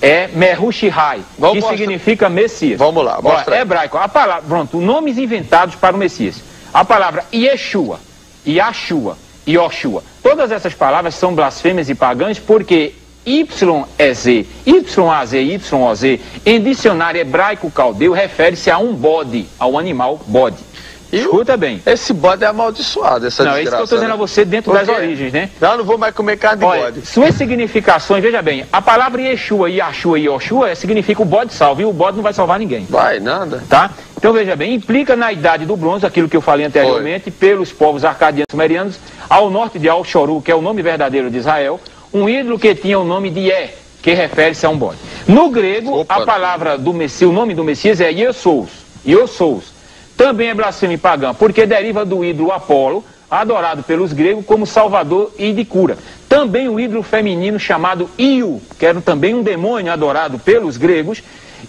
É Mehushihai, que significa Messias.
Vamos lá, mostra.
Hebraico, a palavra, pronto, nomes inventados para o Messias. A palavra Yeshua, Yahshua, Yoshua. Todas essas palavras são blasfêmias e pagãs porque YEZ, YAZ, YOZ, em dicionário hebraico caldeu, refere-se a um bode, ao animal bode. Escuta bem.
Esse bode é amaldiçoado, essa desgraça.
Não, é isso que eu estou dizendo a você dentro das origens, né?
Não vou mais comer carne de bode.
Suas significações, veja bem, a palavra Yeshua, Yahshua e Yoshua significa o bode salva, e o bode não vai salvar ninguém.
Vai, nada.
Tá? Então veja bem, implica na idade do bronze, aquilo que eu falei anteriormente, pelos povos arcadianos sumerianos, ao norte de Al-Shoru, que é o nome verdadeiro de Israel, um ídolo que tinha o nome de Yeh, que refere-se a um bode. No grego, a palavra do Messias, o nome do Messias é Iosous. Também é blasfêmia pagã, porque deriva do ídolo Apolo, adorado pelos gregos como salvador e de cura. Também o ídolo feminino chamado Io, que era também um demônio adorado pelos gregos,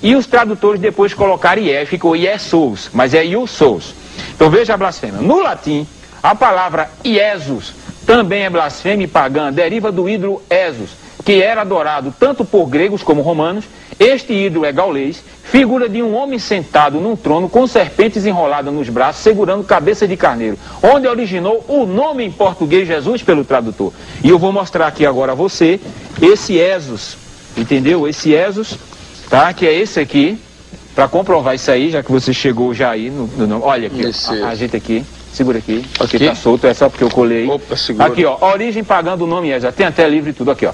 e os tradutores depois colocaram Ié, ficou Iesous, mas é Iosous. Então veja a blasfêmia. No latim, a palavra Iesus também é blasfêmia pagã, deriva do ídolo Esos, que era adorado tanto por gregos como romanos. Este ídolo é gaulês, figura de um homem sentado num trono com serpentes enroladas nos braços, segurando cabeça de carneiro, onde originou o nome em português Jesus pelo tradutor. E eu vou mostrar aqui agora a você esse Esos, entendeu? Esse Esos, tá? Que é esse aqui, para comprovar isso aí, já que você chegou já aí no olha aqui, a gente aqui. Segura aqui, porque tá solto, é só porque eu colei.
Opa, segura.
Aqui, ó, origem pagando o nome Esos, tem até livro e tudo aqui, ó.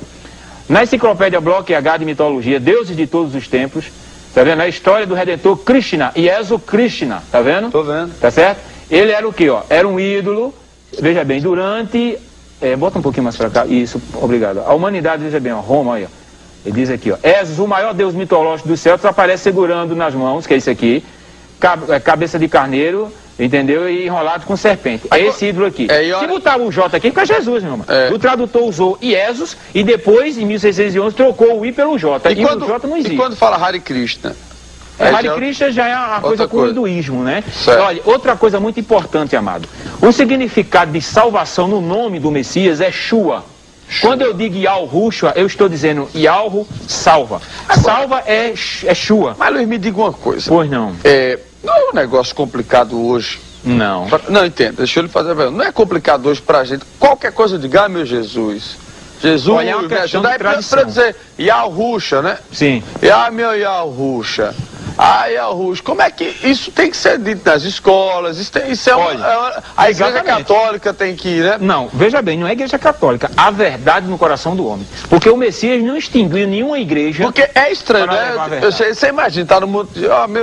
Na enciclopédia Bloch H de mitologia, deuses de todos os tempos, tá vendo? A história do Redentor Krishna, Ieso Krishna, tá vendo?
Tô vendo.
Tá certo? Ele era o quê, ó? Era um ídolo, veja bem, durante... bota um pouquinho mais pra cá, isso, obrigado. A humanidade, veja bem, ó, Roma, aí, ó. Ele diz aqui, ó, Esos, o maior deus mitológico dos céus, aparece segurando nas mãos, que é isso aqui, cabeça de carneiro, entendeu? E enrolado com serpente. É esse ídolo aqui. Se botar o J aqui, fica Jesus, meu irmão. O tradutor usou Iesos e depois, em 1611, trocou o I pelo J. E o J não existe.
E quando fala Hare Krishna?
Hare Krishna já é uma coisa com o hinduísmo, né?
Certo.
Olha, outra coisa muito importante, amado. O significado de salvação no nome do Messias é Shua. Quando eu digo Yahrushua, eu estou dizendo Yahru salva. Salva é Shua.
Mas Luiz, me diga uma coisa.
Pois não.
Não é um negócio complicado hoje?
Não.
Não, entendo. Deixa eu lhe fazer a pergunta. Não é complicado hoje pra gente. Qualquer coisa de meu Jesus. Jesus,
olha, é uma questão de tradição.
Pra dizer Yahrushua, né?
Sim.
Meu Yahrushua. Yahrushua. Como é que isso tem que ser dito nas escolas? Isso é a Igreja Católica tem que ir, né?
Não, veja bem, não é a Igreja Católica. A verdade no coração do homem. Porque o Messias não extinguiu nenhuma igreja.
Porque é estranho, né? Você imagina, tá no mundo.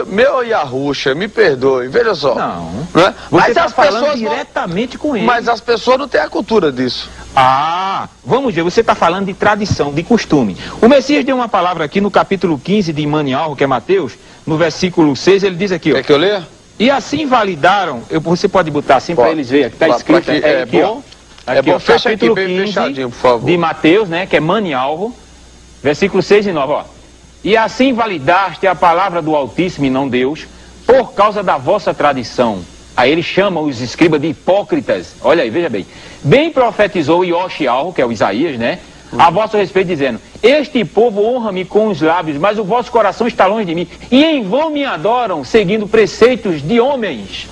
Meu Yahrushua, me perdoe. Veja só.
Não.
Né?
Você está falando diretamente com ele.
Mas as pessoas não têm a cultura disso.
Vamos ver, você está falando de tradição, de costume. O Messias deu uma palavra aqui no capítulo 15 de Manialro, que é Mateus, no versículo 6, ele diz aqui, ó.
Quer que eu leia?
E assim validaram, você pode botar assim para eles verem, está escrito
aqui,
aqui,
bom.
Aqui,
bom, fecha
capítulo
aqui, bem
15
fechadinho, por favor.
de Mateus, né, que é Manialro, versículo 6 e 9, ó. E assim validaste a palavra do Altíssimo e não Deus, por causa da vossa tradição. Aí ele chama os escribas de hipócritas. Olha aí, veja bem. Bem profetizou Yoshiao, que é o Isaías, né? A vosso respeito, dizendo: este povo honra-me com os lábios, mas o vosso coração está longe de mim. E em vão me adoram, seguindo preceitos de homens.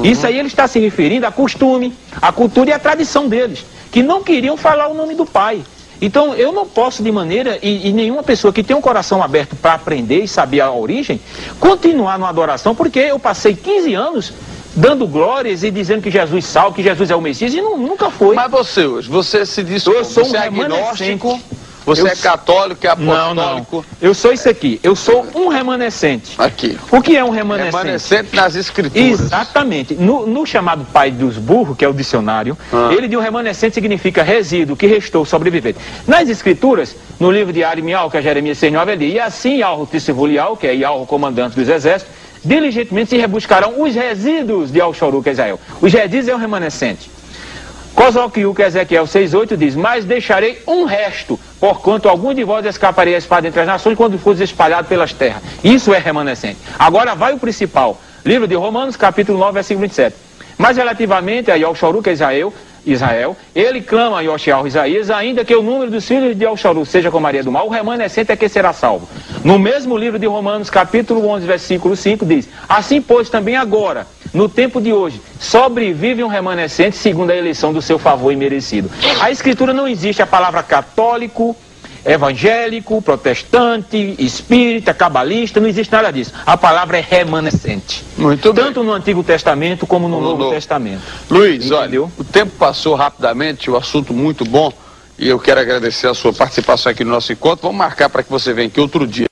Isso aí ele está se referindo a costume, a cultura e a tradição deles, que não queriam falar o nome do Pai. Então eu não posso de maneira, e nenhuma pessoa que tem um coração aberto para aprender e saber a origem, continuar numa adoração, porque eu passei 15 anos dando glórias e dizendo que Jesus salva, que Jesus é o Messias, e nunca foi.
Mas você hoje, você se diz
eu sou
você
um
é agnóstico, você
eu
é católico, é apostólico?
Não. Eu sou isso aqui, eu sou um remanescente.
Aqui.
O que é um remanescente?
Remanescente nas escrituras.
Exatamente. No chamado Pai dos Burros, que é o dicionário, ele de um remanescente significa resíduo, que restou, sobrevivente. Nas escrituras, no livro de Arimial, que é Jeremias 6,9, ele diz: e assim Yahru Tisivulial, que é Yahru comandante dos exércitos, diligentemente se rebuscarão os resíduos de Al-Shoru, que é Israel. Os resíduos é o remanescente. Kozokiu, que é Ezequiel 6,8, diz: mas deixarei um resto, porquanto algum de vós escaparei a espada entre as nações quando fores espalhado pelas terras. Isso é remanescente. Agora vai o principal. Livro de Romanos, capítulo 9, versículo 27. Mas relativamente a Al-Shoru, que é Israel, ele clama a Yoshiao Isaías, ainda que o número dos filhos de Al-Shoru seja como Maria do Mal, o remanescente é que será salvo. No mesmo livro de Romanos, capítulo 11, versículo 5, diz: assim, pois, também agora, no tempo de hoje, sobrevive um remanescente segundo a eleição do seu favor imerecido. A Escritura não existe a palavra católico, evangélico, protestante, espírita, cabalista, não existe nada disso. A palavra é remanescente.
Muito bem.
Tanto no Antigo Testamento como no Novo Testamento.
Luiz, olha, o tempo passou rapidamente, o assunto muito bom, e eu quero agradecer a sua participação aqui no nosso encontro. Vamos marcar para que você venha aqui outro dia.